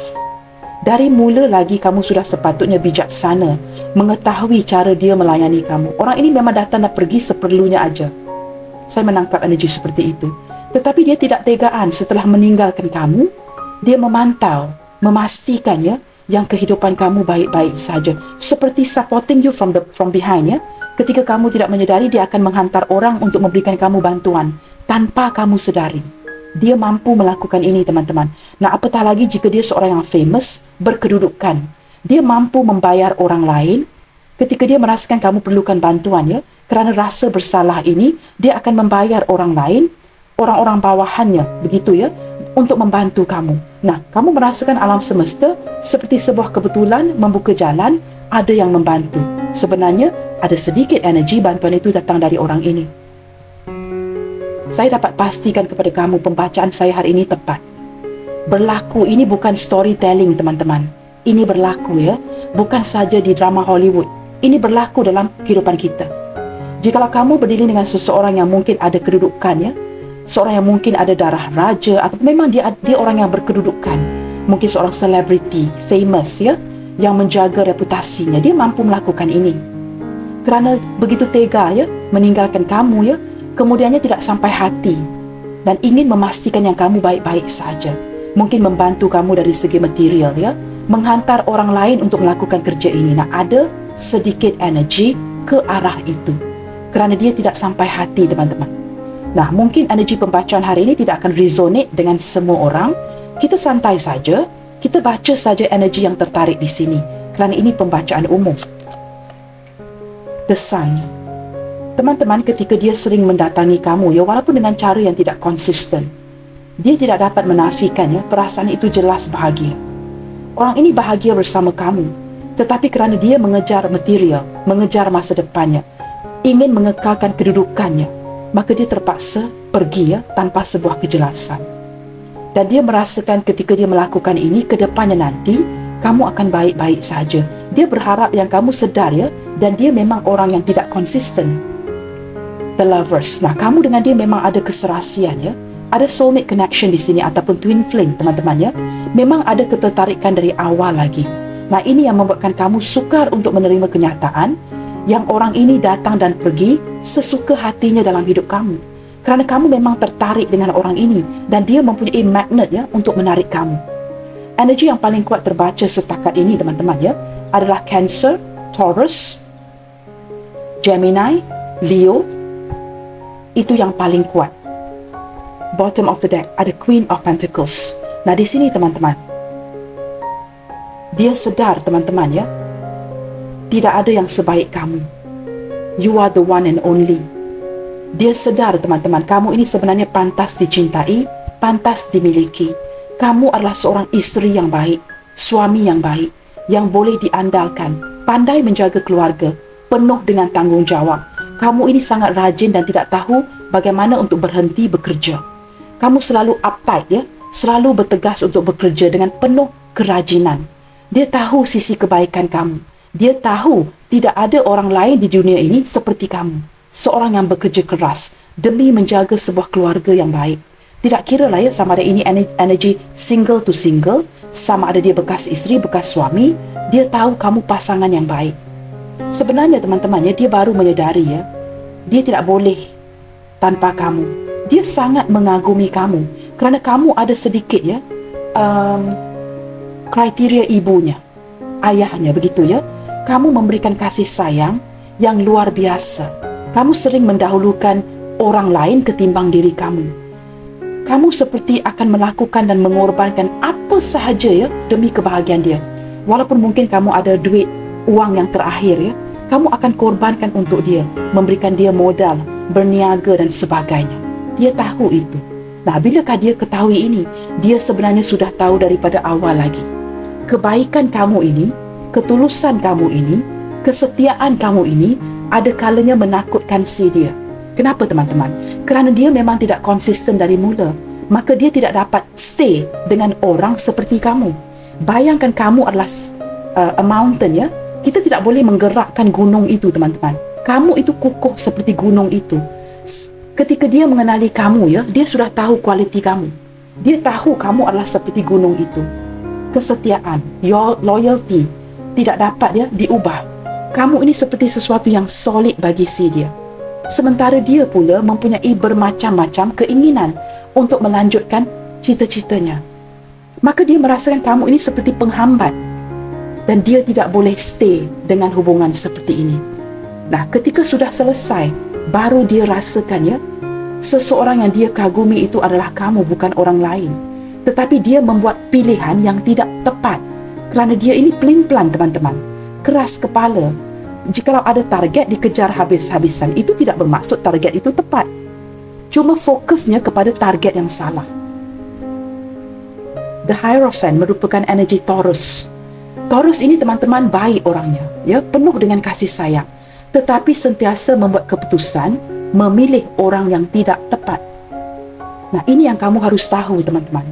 Dari mula lagi kamu sudah sepatutnya bijaksana, mengetahui cara dia melayani kamu. Orang ini memang datang dan pergi seperlunya aja. Saya menangkap energi seperti itu. Tetapi dia tidak tegaan setelah meninggalkan kamu. Dia memantau, memastikan ya, yang kehidupan kamu baik-baik saja. Seperti supporting you from behind ya. Ketika kamu tidak menyedari, dia akan menghantar orang untuk memberikan kamu bantuan tanpa kamu sedari. Dia mampu melakukan ini, teman-teman. Nah, apatah lagi jika dia seorang yang famous, berkedudukan. Dia mampu membayar orang lain ketika dia merasakan kamu perlukan bantuan ya. Kerana rasa bersalah ini, dia akan membayar orang lain, orang-orang bawahannya, begitu ya, untuk membantu kamu. Nah, kamu merasakan alam semesta seperti sebuah kebetulan membuka jalan, ada yang membantu. Sebenarnya, ada sedikit energi bantuan itu datang dari orang ini. Saya dapat pastikan kepada kamu pembacaan saya hari ini tepat. Berlaku ini bukan storytelling, teman-teman. Ini berlaku ya, bukan saja di drama Hollywood. Ini berlaku dalam kehidupan kita. Jikalau kamu berdiri dengan seseorang yang mungkin ada kedudukan ya, seorang yang mungkin ada darah raja, atau memang dia orang yang berkedudukan, mungkin seorang selebriti, famous ya, yang menjaga reputasinya, dia mampu melakukan ini. Kerana begitu tega ya, meninggalkan kamu ya, kemudiannya tidak sampai hati dan ingin memastikan yang kamu baik-baik saja. Mungkin membantu kamu dari segi material ya, menghantar orang lain untuk melakukan kerja ini. Nah, ada sedikit energi ke arah itu. Kerana dia tidak sampai hati, teman-teman. Nah, mungkin energi pembacaan hari ini tidak akan resonate dengan semua orang. Kita santai saja, kita baca saja energi yang tertarik di sini. Kerana ini pembacaan umum. The Sun. Teman-teman, ketika dia sering mendatangi kamu ya, walaupun dengan cara yang tidak konsisten, dia tidak dapat menafikan ya, perasaan itu jelas bahagia. Orang ini bahagia bersama kamu, tetapi kerana dia mengejar material, mengejar masa depannya, ingin mengekalkan kedudukannya, maka dia terpaksa pergi ya, tanpa sebuah kejelasan. Dan dia merasakan ketika dia melakukan ini, ke depannya nanti kamu akan baik-baik saja. Dia berharap yang kamu sedar ya, dan dia memang orang yang tidak konsisten. The Lovers. Nah, kamu dengan dia memang ada keserasian ya. Ada soulmate connection di sini ataupun twin flame, teman-teman ya. Memang ada ketertarikan dari awal lagi. Nah, ini yang membuatkan kamu sukar untuk menerima kenyataan yang orang ini datang dan pergi sesuka hatinya dalam hidup kamu. Kerana kamu memang tertarik dengan orang ini dan dia mempunyai magnet ya untuk menarik kamu. Energi yang paling kuat terbaca setakat ini teman-teman ya adalah Cancer, Taurus, Gemini, Leo. Itu yang paling kuat. Bottom of the deck ada Queen of Pentacles. Nah di sini teman-teman, dia sedar teman-teman ya, tidak ada yang sebaik kamu. You are the one and only. Dia sedar teman-teman, kamu ini sebenarnya pantas dicintai, pantas dimiliki. Kamu adalah seorang isteri yang baik, suami yang baik, yang boleh diandalkan, pandai menjaga keluarga, penuh dengan tanggungjawab. Kamu ini sangat rajin dan tidak tahu bagaimana untuk berhenti bekerja. Kamu selalu uptight ya, selalu bertegas untuk bekerja dengan penuh kerajinan. Dia tahu sisi kebaikan kamu. Dia tahu tidak ada orang lain di dunia ini seperti kamu. Seorang yang bekerja keras demi menjaga sebuah keluarga yang baik. Tidak kira lah ya sama ada ini energi single to single, sama ada dia bekas isteri, bekas suami, dia tahu kamu pasangan yang baik. Sebenarnya teman-teman ya, dia baru menyadari ya, dia tidak boleh tanpa kamu. Dia sangat mengagumi kamu kerana kamu ada sedikit ya kriteria ibunya, ayahnya begitu ya. Kamu memberikan kasih sayang yang luar biasa. Kamu sering mendahulukan orang lain ketimbang diri kamu. Kamu seperti akan melakukan dan mengorbankan apa sahaja ya demi kebahagiaan dia. Walaupun mungkin kamu ada duit, uang yang terakhir ya, kamu akan korbankan untuk dia, memberikan dia modal, berniaga dan sebagainya. Dia tahu itu. Nah, bilakah dia ketahui ini? Dia sebenarnya sudah tahu daripada awal lagi. Kebaikan kamu ini, ketulusan kamu ini, kesetiaan kamu ini ada kalanya menakutkan si dia. Kenapa teman-teman? Kerana dia memang tidak konsisten dari mula. Maka dia tidak dapat stay dengan orang seperti kamu. Bayangkan kamu adalah a mountain ya. Kita tidak boleh menggerakkan gunung itu teman-teman. Kamu itu kukuh seperti gunung itu. Ketika dia mengenali kamu ya, dia sudah tahu kualiti kamu. Dia tahu kamu adalah seperti gunung itu. Kesetiaan, your loyalty tidak dapat ya diubah. Kamu ini seperti sesuatu yang solid bagi si dia. Sementara dia pula mempunyai bermacam-macam keinginan untuk melanjutkan cita-citanya. Maka dia merasakan kamu ini seperti penghambat dan dia tidak boleh stay dengan hubungan seperti ini. Nah, ketika sudah selesai, baru dia rasakan ya, seseorang yang dia kagumi itu adalah kamu, bukan orang lain. Tetapi dia membuat pilihan yang tidak tepat kerana dia ini pelin-pelan teman-teman, keras kepala. Jikalau ada target dikejar habis-habisan, itu tidak bermaksud target itu tepat. Cuma fokusnya kepada target yang salah. The Hierophant merupakan energi Taurus. Taurus ini teman-teman baik orangnya, ya, penuh dengan kasih sayang, tetapi sentiasa membuat keputusan memilih orang yang tidak tepat. Nah, ini yang kamu harus tahu teman-teman.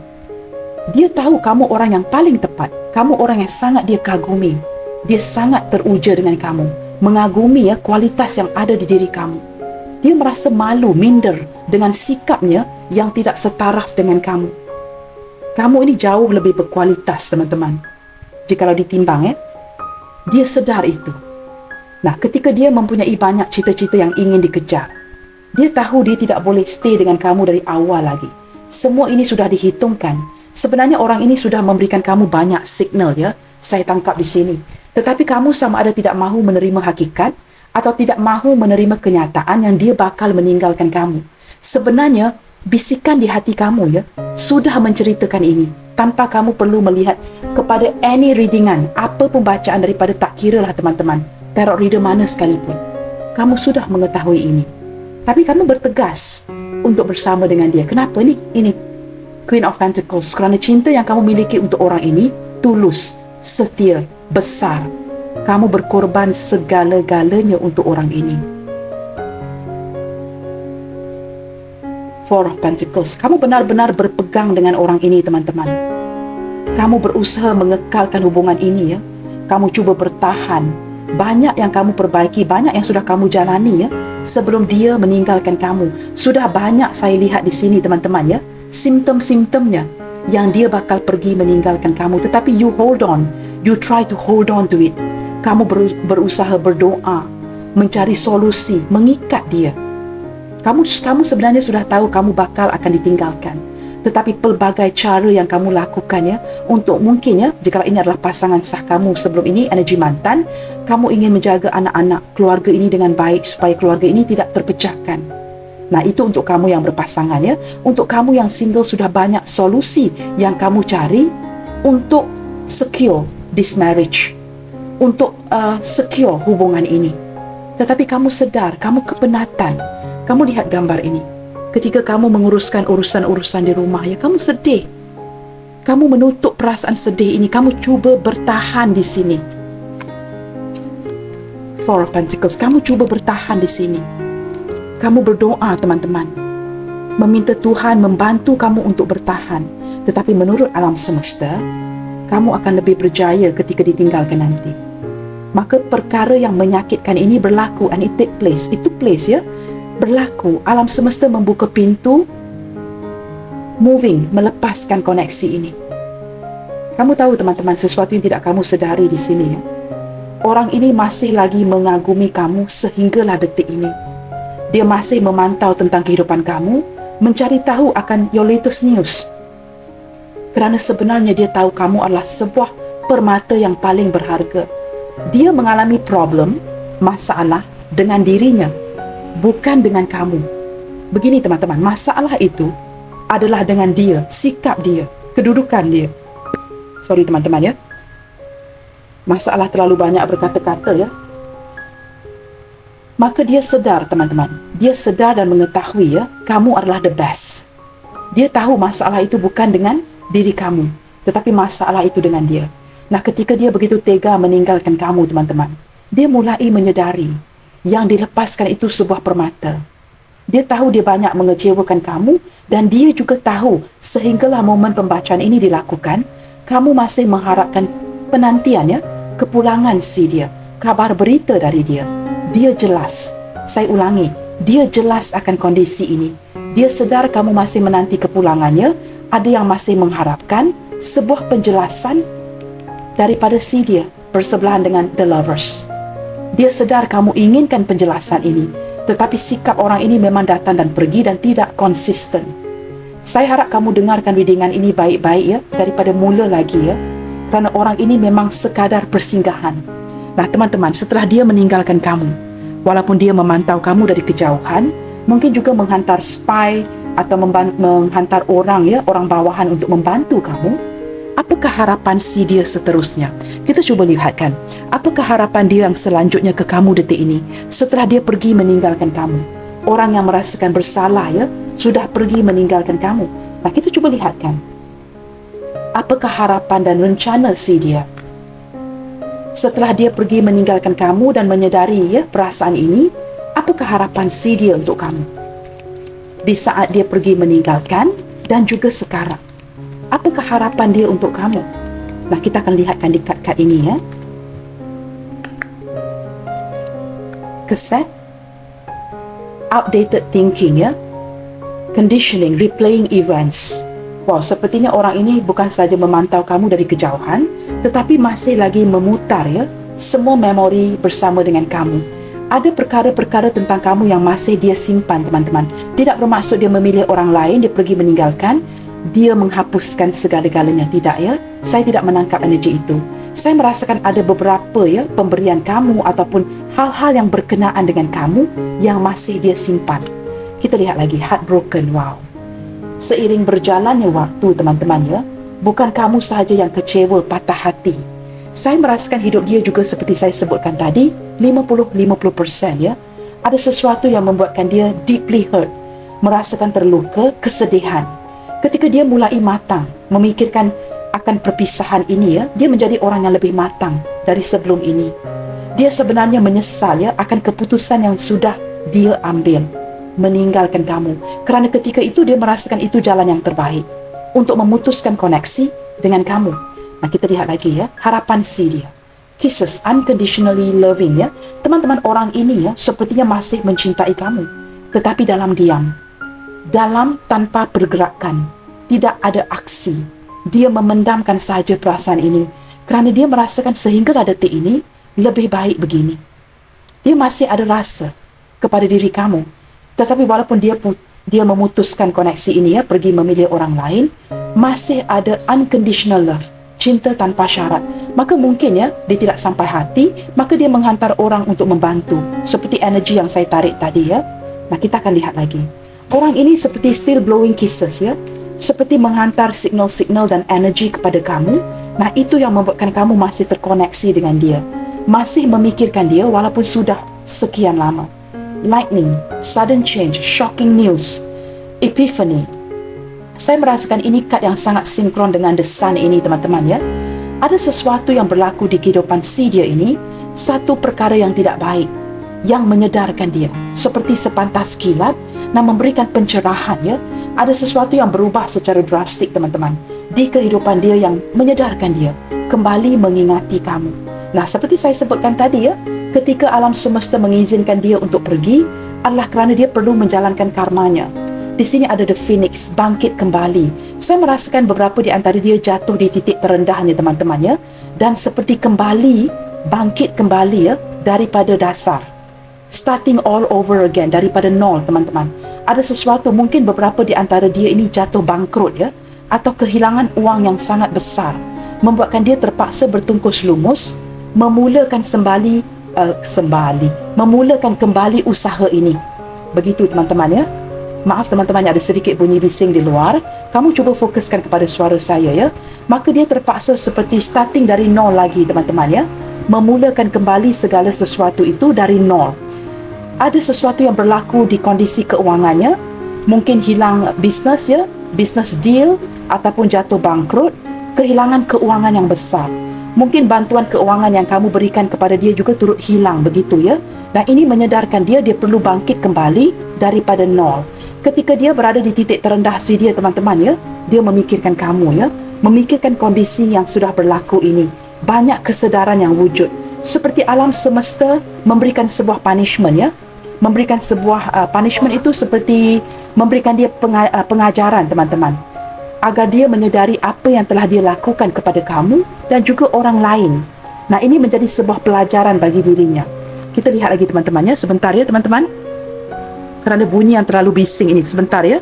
Dia tahu kamu orang yang paling tepat. Kamu orang yang sangat dia kagumi. Dia sangat teruja dengan kamu, mengagumi ya kualitas yang ada di diri kamu. Dia merasa malu, minder dengan sikapnya yang tidak setaraf dengan kamu. Kamu ini jauh lebih berkualitas teman-teman. Jikalau ditimbang ya, dia sedar itu. Nah, ketika dia mempunyai banyak cita-cita yang ingin dikejar, dia tahu dia tidak boleh stay dengan kamu dari awal lagi. Semua ini sudah dihitungkan. Sebenarnya orang ini sudah memberikan kamu banyak signal ya, saya tangkap di sini. Tetapi kamu sama ada tidak mahu menerima hakikat atau tidak mahu menerima kenyataan yang dia bakal meninggalkan kamu. Sebenarnya bisikan di hati kamu ya sudah menceritakan ini tanpa kamu perlu melihat kepada any readingan, apa pembacaan daripada tak kira lah teman-teman, tarot reader mana sekalipun. Kamu sudah mengetahui ini. Tapi kamu bertegas untuk bersama dengan dia. Kenapa ni? Ini Queen of Pentacles. Kerana cinta yang kamu miliki untuk orang ini tulus, setia, besar. Kamu berkorban segala-galanya untuk orang ini. Four of Pentacles. Kamu benar-benar berpegang dengan orang ini teman-teman. Kamu berusaha mengekalkan hubungan ini ya. Kamu cuba bertahan. Banyak yang kamu perbaiki, banyak yang sudah kamu jalani ya sebelum dia meninggalkan kamu. Sudah banyak saya lihat di sini teman-teman ya, simptom-simptomnya yang dia bakal pergi meninggalkan kamu. Tetapi you hold on, you try to hold on to it. Kamu berusaha berdoa, mencari solusi, mengikat dia. Kamu sebenarnya sudah tahu kamu bakal akan ditinggalkan. Tetapi pelbagai cara yang kamu lakukan ya, untuk mungkin ya, jika ini adalah pasangan sah kamu sebelum ini, energi mantan, kamu ingin menjaga anak-anak, keluarga ini dengan baik supaya keluarga ini tidak terpecahkan. Nah, itu untuk kamu yang berpasangan ya. Untuk kamu yang single, sudah banyak solusi yang kamu cari untuk secure this marriage, untuk secure hubungan ini. Tetapi kamu sedar, kamu kepenatan. Kamu lihat gambar ini. Ketika kamu menguruskan urusan-urusan di rumah ya, kamu sedih. Kamu menutup perasaan sedih ini. Kamu cuba bertahan di sini. Four of Pentacles. Kamu cuba bertahan di sini. Kamu berdoa, teman-teman, meminta Tuhan membantu kamu untuk bertahan. Tetapi menurut alam semesta, kamu akan lebih berjaya ketika ditinggalkan nanti. Maka perkara yang menyakitkan ini berlaku, and it take place. Itu place ya, berlaku. Alam semesta membuka pintu, moving, melepaskan koneksi ini. Kamu tahu, teman-teman, sesuatu yang tidak kamu sedari di sini ya. Orang ini masih lagi mengagumi kamu sehinggalah detik ini. Dia masih memantau tentang kehidupan kamu, mencari tahu akan your latest news. Kerana sebenarnya dia tahu kamu adalah sebuah permata yang paling berharga. Dia mengalami problem, masalah dengan dirinya, bukan dengan kamu. Begini, teman-teman, masalah itu adalah dengan dia, sikap dia, kedudukan dia. Sorry, teman-teman ya. Masalah terlalu banyak berkata-kata ya. Maka dia sedar, teman-teman. Dia sedar dan mengetahui ya, kamu adalah the best. Dia tahu masalah itu bukan dengan diri kamu, tetapi masalah itu dengan dia. Nah, ketika dia begitu tega meninggalkan kamu, teman-teman, dia mulai menyedari yang dilepaskan itu sebuah permata. Dia tahu dia banyak mengecewakan kamu, dan dia juga tahu sehinggalah momen pembacaan ini dilakukan, kamu masih mengharapkan penantian ya, kepulangan si dia, kabar berita dari dia. Dia jelas, saya ulangi, dia jelas akan kondisi ini. Dia sedar kamu masih menanti kepulangannya, ada yang masih mengharapkan sebuah penjelasan daripada si dia bersebelahan dengan the lovers. Dia sedar kamu inginkan penjelasan ini, tetapi sikap orang ini memang datang dan pergi dan tidak konsisten. Saya harap kamu dengarkan readingan ini baik-baik ya, daripada mula lagi ya, kerana orang ini memang sekadar persinggahan. Nah, teman-teman, setelah dia meninggalkan kamu, walaupun dia memantau kamu dari kejauhan, mungkin juga menghantar spy atau menghantar orang ya, orang bawahan untuk membantu kamu, apakah harapan si dia seterusnya? Kita cuba lihatkan, apakah harapan dia yang selanjutnya ke kamu detik ini, setelah dia pergi meninggalkan kamu? Orang yang merasakan bersalah ya, sudah pergi meninggalkan kamu. Nah, kita cuba lihatkan, apakah harapan dan rencana si dia setelah dia pergi meninggalkan kamu dan menyedari ya perasaan ini? Apakah harapan si dia untuk kamu di saat dia pergi meninggalkan dan juga sekarang? Apakah harapan dia untuk kamu? Nah, kita akan lihatkan di kad-kad ini ya. Keset, outdated thinking ya, conditioning, replaying events. Wow, sepertinya orang ini bukan saja memantau kamu dari kejauhan, tetapi masih lagi memutar ya, semua memori bersama dengan kamu. Ada perkara-perkara tentang kamu yang masih dia simpan, teman-teman. Tidak bermaksud dia memilih orang lain, dia pergi meninggalkan, dia menghapuskan segala-galanya. Tidak ya, saya tidak menangkap energi itu. Saya merasakan ada beberapa ya, pemberian kamu ataupun hal-hal yang berkenaan dengan kamu yang masih dia simpan. Kita lihat lagi, heartbroken, wow. Seiring berjalannya waktu, teman-teman ya, bukan kamu sahaja yang kecewa, patah hati. Saya merasakan hidup dia juga seperti saya sebutkan tadi, 50-50% ya. Ada sesuatu yang membuatkan dia deeply hurt, merasakan terluka, kesedihan. Ketika dia mulai matang, memikirkan akan perpisahan ini ya, dia menjadi orang yang lebih matang dari sebelum ini. Dia sebenarnya menyesal ya akan keputusan yang sudah dia ambil, meninggalkan kamu. Kerana ketika itu dia merasakan itu jalan yang terbaik untuk memutuskan koneksi dengan kamu. Nah, kita lihat lagi ya, harapan si dia. Kisses, unconditionally loving ya. Teman-teman, orang ini ya sepertinya masih mencintai kamu, tetapi dalam diam, dalam tanpa pergerakan, tidak ada aksi. Dia memendamkan sahaja perasaan ini kerana dia merasakan sehingga detik ini lebih baik begini. Dia masih ada rasa kepada diri kamu. Tetapi walaupun dia memutuskan koneksi ini ya, pergi memilih orang lain, masih ada unconditional love, cinta tanpa syarat. Maka mungkin ya, dia tidak sampai hati, maka dia menghantar orang untuk membantu. Seperti energi yang saya tarik tadi ya. Nah, kita akan lihat lagi. Orang ini seperti still blowing kisses ya. Seperti menghantar signal-signal dan energi kepada kamu. Nah, itu yang membuatkan kamu masih terkoneksi dengan dia. Masih memikirkan dia walaupun sudah sekian lama. Lightning, sudden change, shocking news, epiphany. Saya merasakan ini kad yang sangat sinkron dengan The Sun ini, teman-teman ya. Ada sesuatu yang berlaku di kehidupan si dia ini, satu perkara yang tidak baik, yang menyedarkan dia. Seperti sepantas kilat, dan memberikan pencerahan ya. Ada sesuatu yang berubah secara drastik, teman-teman, di kehidupan dia yang menyedarkan dia, kembali mengingati kamu. Nah, seperti saya sebutkan tadi ya, ketika alam semesta mengizinkan dia untuk pergi, adalah kerana dia perlu menjalankan karmanya. Di sini ada the phoenix, bangkit kembali. Saya merasakan beberapa di antara dia jatuh di titik terendahnya, teman-teman ya, dan seperti kembali, bangkit kembali ya, daripada dasar. Starting all over again, daripada nol, teman-teman. Ada sesuatu, mungkin beberapa di antara dia ini jatuh bangkrut ya, atau kehilangan uang yang sangat besar, membuatkan dia terpaksa bertungkus lumus, memulakan kembali usaha ini. Begitu, teman-teman ya. Maaf teman-teman, ada sedikit bunyi bising di luar. Kamu cuba fokuskan kepada suara saya ya. Maka dia terpaksa seperti starting dari nol lagi, teman-teman ya. Memulakan kembali segala sesuatu itu dari nol. Ada sesuatu yang berlaku di kondisi keuangannya. Mungkin hilang bisnes ya, bisnes deal, ataupun jatuh bangkrut, kehilangan keuangan yang besar. Mungkin bantuan keuangan yang kamu berikan kepada dia juga turut hilang, begitu ya. Dan ini menyedarkan dia perlu bangkit kembali daripada nol. Ketika dia berada di titik terendah si dia, teman-teman ya, dia memikirkan kamu ya, memikirkan kondisi yang sudah berlaku ini. Banyak kesedaran yang wujud. Seperti alam semesta memberikan sebuah punishment ya. Memberikan sebuah punishment itu seperti memberikan dia pengajaran, teman-teman, agar dia menyedari apa yang telah dia lakukan kepada kamu dan juga orang lain. Nah, ini menjadi sebuah pelajaran bagi dirinya. Kita lihat lagi, teman-teman ya. Sebentar ya, teman-teman. Kerana bunyi yang terlalu bising ini. Sebentar ya.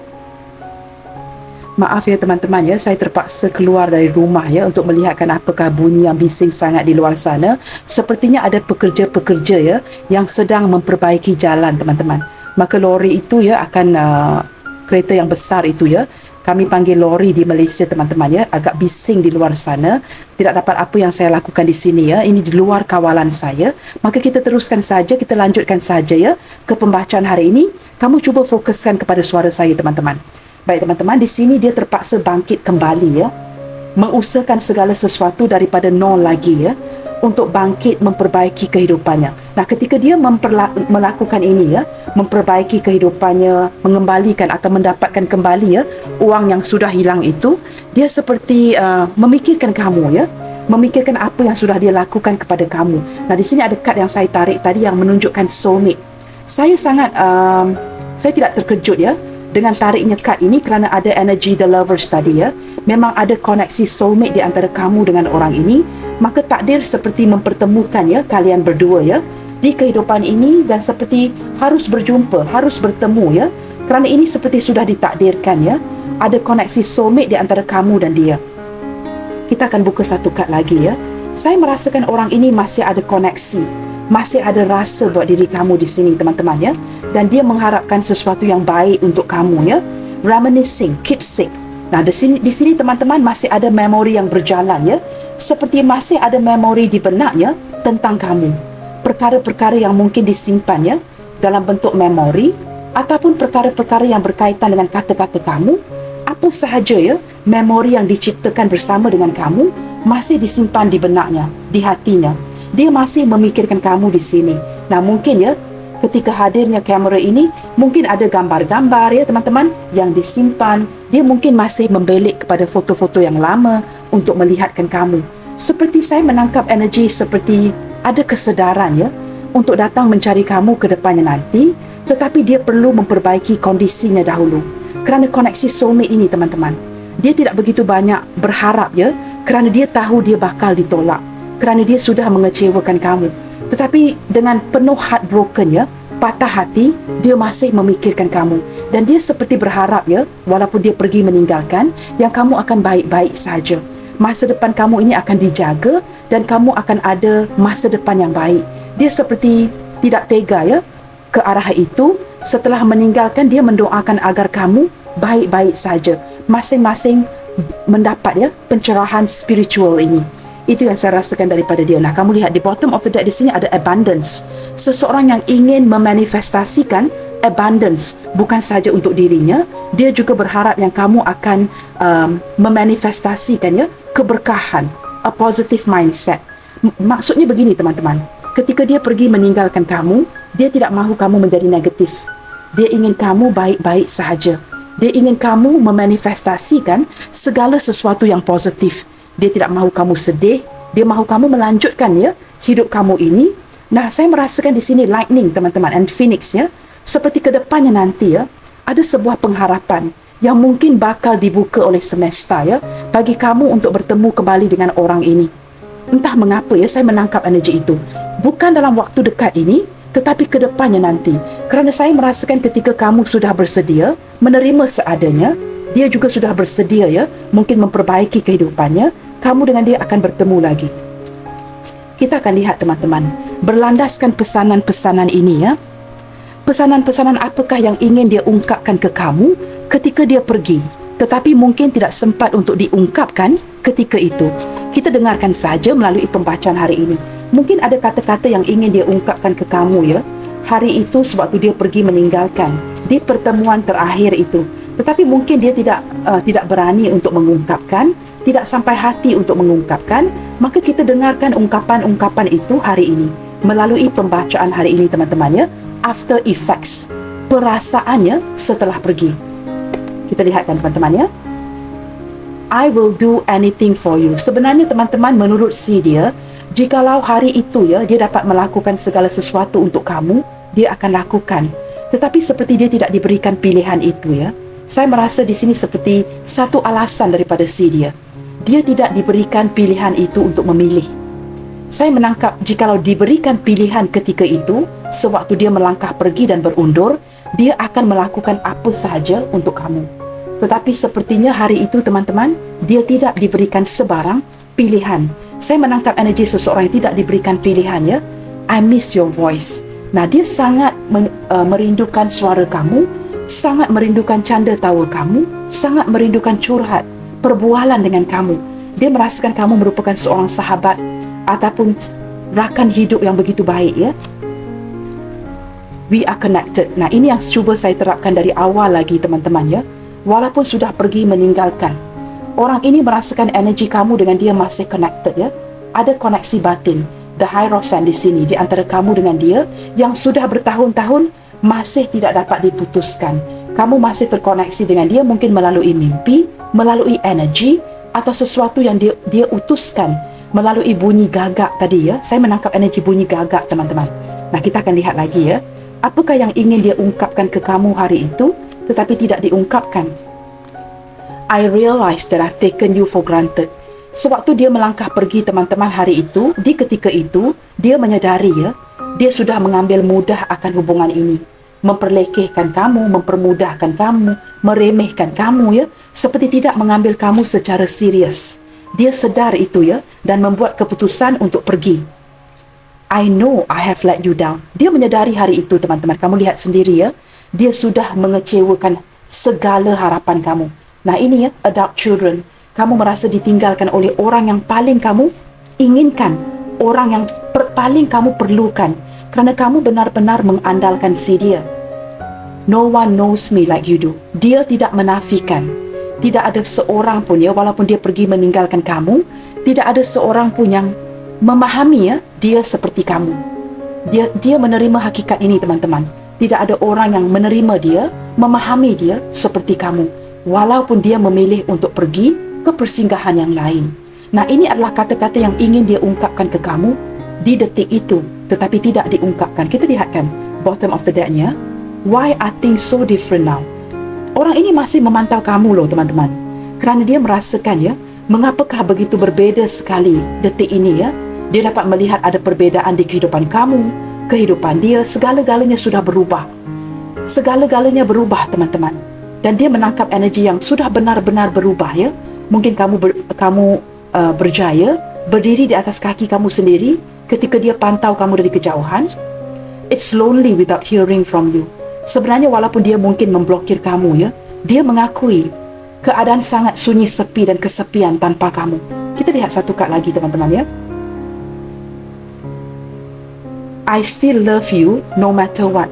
Maaf ya, teman-teman ya. Saya terpaksa keluar dari rumah ya untuk melihatkan apakah bunyi yang bising sangat di luar sana. Sepertinya ada pekerja-pekerja ya yang sedang memperbaiki jalan, teman-teman. Maka lori itu ya akan kereta yang besar itu ya. Kami panggil lori di Malaysia, teman-teman ya. Agak bising di luar sana. Tidak dapat apa yang saya lakukan di sini ya. Ini di luar kawalan saya. Maka kita teruskan saja, kita lanjutkan saja ya ke pembacaan hari ini. Kamu cuba fokuskan kepada suara saya, teman-teman. Baik, teman-teman, di sini dia terpaksa bangkit kembali ya. Mengusahakan segala sesuatu daripada nol lagi ya. Untuk bangkit memperbaiki kehidupannya. Nah, ketika dia melakukan ini ya, memperbaiki kehidupannya, mengembalikan atau mendapatkan kembali ya uang yang sudah hilang itu, dia seperti memikirkan kamu ya, memikirkan apa yang sudah dia lakukan kepada kamu. Nah, di sini ada kad yang saya tarik tadi yang menunjukkan soulmate. Saya tidak terkejut ya dengan tariknya kad ini kerana ada energy the lovers tadi ya. Memang ada koneksi soulmate di antara kamu dengan orang ini. Maka takdir seperti mempertemukan ya kalian berdua ya di kehidupan ini, dan seperti harus berjumpa, harus bertemu ya. Kerana ini seperti sudah ditakdirkan ya. Ada koneksi soulmate di antara kamu dan dia. Kita akan buka satu kad lagi ya. Saya merasakan orang ini masih ada koneksi, masih ada rasa buat diri kamu di sini, teman-teman ya. Dan dia mengharapkan sesuatu yang baik untuk kamu ya. Reminiscing, keepsake. Nah, di sini teman-teman masih ada memori yang berjalan ya. Seperti masih ada memori di benaknya tentang kamu. Perkara-perkara yang mungkin disimpan ya dalam bentuk memori, ataupun perkara-perkara yang berkaitan dengan kata-kata kamu. Apa sahaja ya memori yang diciptakan bersama dengan kamu masih disimpan di benaknya, di hatinya. Dia masih memikirkan kamu di sini. Nah, mungkin ya ketika hadirnya kamera ini, mungkin ada gambar-gambar ya teman-teman yang disimpan. Dia mungkin masih membelik kepada foto-foto yang lama untuk melihatkan kamu. Seperti saya menangkap energi seperti ada kesedaran ya untuk datang mencari kamu ke depannya nanti, tetapi dia perlu memperbaiki kondisinya dahulu. Kerana koneksi soulmate ini, teman-teman, dia tidak begitu banyak berharap ya, kerana dia tahu dia bakal ditolak, kerana dia sudah mengecewakan kamu. Tetapi dengan penuh heartbroken ya, patah hati, dia masih memikirkan kamu. Dan dia seperti berharap ya, walaupun dia pergi meninggalkan, yang kamu akan baik-baik saja. Masa depan kamu ini akan dijaga dan kamu akan ada masa depan yang baik. Dia seperti tidak tega ya ke arah itu. Setelah meninggalkan, dia mendoakan agar kamu baik-baik saja. Masing-masing mendapat ya pencerahan spiritual ini. Itu yang saya rasakan daripada dia. Nah, kamu lihat di bottom of the deck di sini ada abundance. Seseorang yang ingin memanifestasikan abundance bukan sahaja untuk dirinya, dia juga berharap yang kamu akan memanifestasikan ya keberkahan, a positive mindset. Maksudnya begini teman-teman, ketika dia pergi meninggalkan kamu, dia tidak mahu kamu menjadi negatif. Dia ingin kamu baik-baik sahaja. Dia ingin kamu memanifestasikan segala sesuatu yang positif. Dia tidak mahu kamu sedih. Dia mahu kamu melanjutkan ya hidup kamu ini. Nah, saya merasakan di sini lightning teman-teman and phoenix ya. Seperti ke depannya nanti ya, ada sebuah pengharapan yang mungkin bakal dibuka oleh semesta ya bagi kamu untuk bertemu kembali dengan orang ini. Entah mengapa ya saya menangkap energi itu. Bukan dalam waktu dekat ini, tetapi ke depannya nanti. Kerana saya merasakan ketika kamu sudah bersedia menerima seadanya, dia juga sudah bersedia ya mungkin memperbaiki kehidupannya. Kamu dengan dia akan bertemu lagi. Kita akan lihat teman-teman, berlandaskan pesanan-pesanan ini ya. Pesanan-pesanan apakah yang ingin dia ungkapkan ke kamu ketika dia pergi, tetapi mungkin tidak sempat untuk diungkapkan ketika itu. Kita dengarkan saja melalui pembacaan hari ini. Mungkin ada kata-kata yang ingin dia ungkapkan ke kamu ya. Hari itu sewaktu dia pergi meninggalkan, di pertemuan terakhir itu. Tetapi mungkin dia tidak berani untuk mengungkapkan, tidak sampai hati untuk mengungkapkan. Maka kita dengarkan ungkapan-ungkapan itu hari ini melalui pembacaan hari ini teman-teman ya. After effects, perasaannya setelah pergi. Kita lihatkan teman-teman ya. I will do anything for you. Sebenarnya teman-teman, menurut si dia, jikalau hari itu ya dia dapat melakukan segala sesuatu untuk kamu, dia akan lakukan. Tetapi seperti dia tidak diberikan pilihan itu ya. Saya merasa di sini seperti satu alasan daripada si dia. Dia tidak diberikan pilihan itu untuk memilih. Saya menangkap jikalau diberikan pilihan ketika itu, sewaktu dia melangkah pergi dan berundur, dia akan melakukan apa sahaja untuk kamu. Tetapi sepertinya hari itu teman-teman, dia tidak diberikan sebarang pilihan. Saya menangkap energi seseorang yang tidak diberikan pilihan ya. I miss your voice. Nah, dia sangat merindukan suara kamu, sangat merindukan canda tawa kamu, sangat merindukan curhat, perbualan dengan kamu. Dia merasakan kamu merupakan seorang sahabat ataupun rakan hidup yang begitu baik ya. We are connected. Nah, ini yang cuba saya terapkan dari awal lagi teman-teman ya. Walaupun sudah pergi meninggalkan, orang ini merasakan energi kamu dengan dia masih connected ya. Ada koneksi batin, the Hierophant di sini di antara kamu dengan dia yang sudah bertahun-tahun masih tidak dapat diputuskan. Kamu masih terkoneksi dengan dia mungkin melalui mimpi, melalui energi atau sesuatu yang dia utuskan melalui bunyi gagak tadi ya. Saya menangkap energi bunyi gagak teman-teman. Nah, kita akan lihat lagi ya. Apakah yang ingin dia ungkapkan ke kamu hari itu tetapi tidak diungkapkan? I realize that I've taken you for granted. Sewaktu dia melangkah pergi teman-teman hari itu, di ketika itu, dia menyadari ya, dia sudah mengambil mudah akan hubungan ini. Memperlekehkan kamu, mempermudahkan kamu, meremehkan kamu ya, seperti tidak mengambil kamu secara serius. Dia sedar itu ya, dan membuat keputusan untuk pergi. I know I have let you down. Dia menyadari hari itu teman-teman, kamu lihat sendiri ya, dia sudah mengecewakan segala harapan kamu. Nah ini ya, adult children. Kamu merasa ditinggalkan oleh orang yang paling kamu inginkan, orang yang paling kamu perlukan, kerana kamu benar-benar mengandalkan si dia. No one knows me like you do. Dia tidak menafikan. Tidak ada seorang pun ya, walaupun dia pergi meninggalkan kamu, tidak ada seorang pun yang memahami ya, dia seperti kamu. Dia menerima hakikat ini teman-teman. Tidak ada orang yang menerima dia, memahami dia seperti kamu, walaupun dia memilih untuk pergi ke persinggahan yang lain. Nah, ini adalah kata-kata yang ingin dia ungkapkan ke kamu di detik itu, tetapi tidak diungkapkan. Kita lihatkan bottom of the deck-nya. Why are things so different now? Orang ini masih memantau kamu loh teman-teman, kerana dia merasakan ya, mengapakah begitu berbeza sekali detik ini ya. Dia dapat melihat ada perbezaan di kehidupan kamu, kehidupan dia, segala-galanya sudah berubah. Segala-galanya berubah, teman-teman. Dan dia menangkap energi yang sudah benar-benar berubah, ya. Mungkin kamu berjaya berdiri di atas kaki kamu sendiri ketika dia pantau kamu dari kejauhan. It's lonely without hearing from you. Sebenarnya walaupun dia mungkin memblokir kamu, ya, dia mengakui keadaan sangat sunyi, sepi dan kesepian tanpa kamu. Kita lihat satu kad lagi, teman-teman, ya. I still love you no matter what.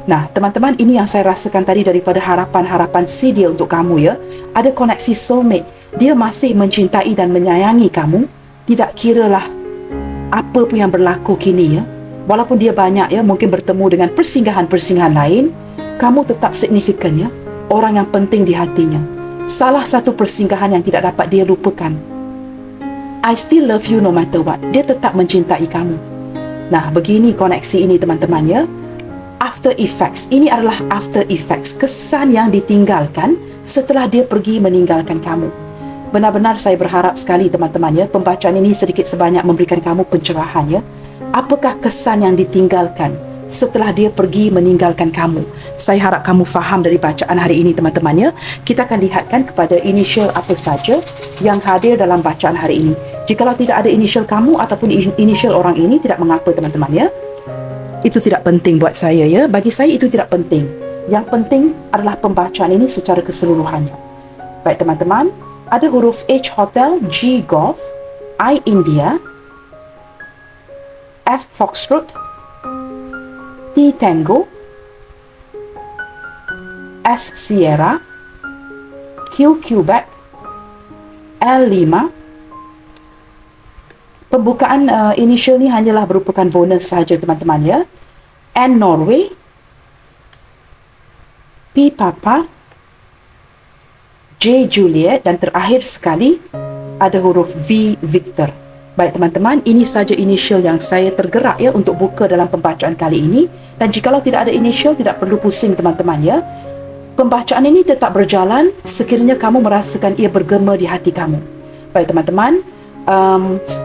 Nah, teman-teman, ini yang saya rasakan tadi daripada harapan-harapan si dia untuk kamu, ya. Ada koneksi soulmate. Dia masih mencintai dan menyayangi kamu. Tidak kiralah apa pun yang berlaku kini, ya. Walaupun dia banyak, ya, mungkin bertemu dengan persinggahan-persinggahan lain, kamu tetap signifikan, ya. Orang yang penting di hatinya. Salah satu persinggahan yang tidak dapat dia lupakan. I still love you no matter what. Dia tetap mencintai kamu. Nah, begini koneksi ini, teman-teman, ya. After effects. Ini adalah after effects. Kesan yang ditinggalkan setelah dia pergi meninggalkan kamu. Benar-benar saya berharap sekali, teman-teman, ya, pembacaan ini sedikit sebanyak memberikan kamu pencerahan, ya. Apakah kesan yang ditinggalkan setelah dia pergi meninggalkan kamu? Saya harap kamu faham dari bacaan hari ini, teman-teman, ya. Kita akan lihatkan kepada inisial apa saja yang hadir dalam bacaan hari ini. Jikalau tidak ada inisial kamu ataupun inisial orang ini, tidak mengapa, teman-teman, ya. Itu tidak penting buat saya, ya. Bagi saya itu tidak penting. Yang penting adalah pembacaan ini secara keseluruhannya. Baik, teman-teman, ada huruf H Hotel, G Golf, I India, F Foxtrot, T Tango, S Sierra, Q Quebec, L5. Pembukaan initial ni hanyalah merupakan bonus sahaja, teman-teman, ya. N Norway, P Papa, J Juliet, dan terakhir sekali ada huruf V Victor. Baik, teman-teman, ini saja inisial yang saya tergerak, ya, untuk buka dalam pembacaan kali ini. Dan jikalau tidak ada inisial, tidak perlu pusing, teman-teman, ya. Pembacaan ini tetap berjalan sekiranya kamu merasakan ia bergema di hati kamu. Baik, teman-teman,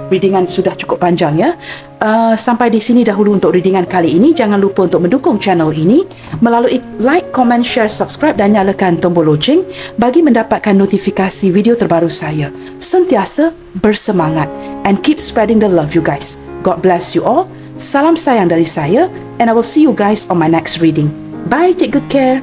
readingan sudah cukup panjang, ya. Sampai di sini dahulu untuk readingan kali ini. Jangan lupa untuk mendukung channel ini melalui like, comment, share, subscribe dan nyalakan tombol loceng bagi mendapatkan notifikasi video terbaru saya. Sentiasa bersemangat and keep spreading the love, you guys. God bless you all. Salam sayang dari saya, and I will see you guys on my next reading. Bye, take good care.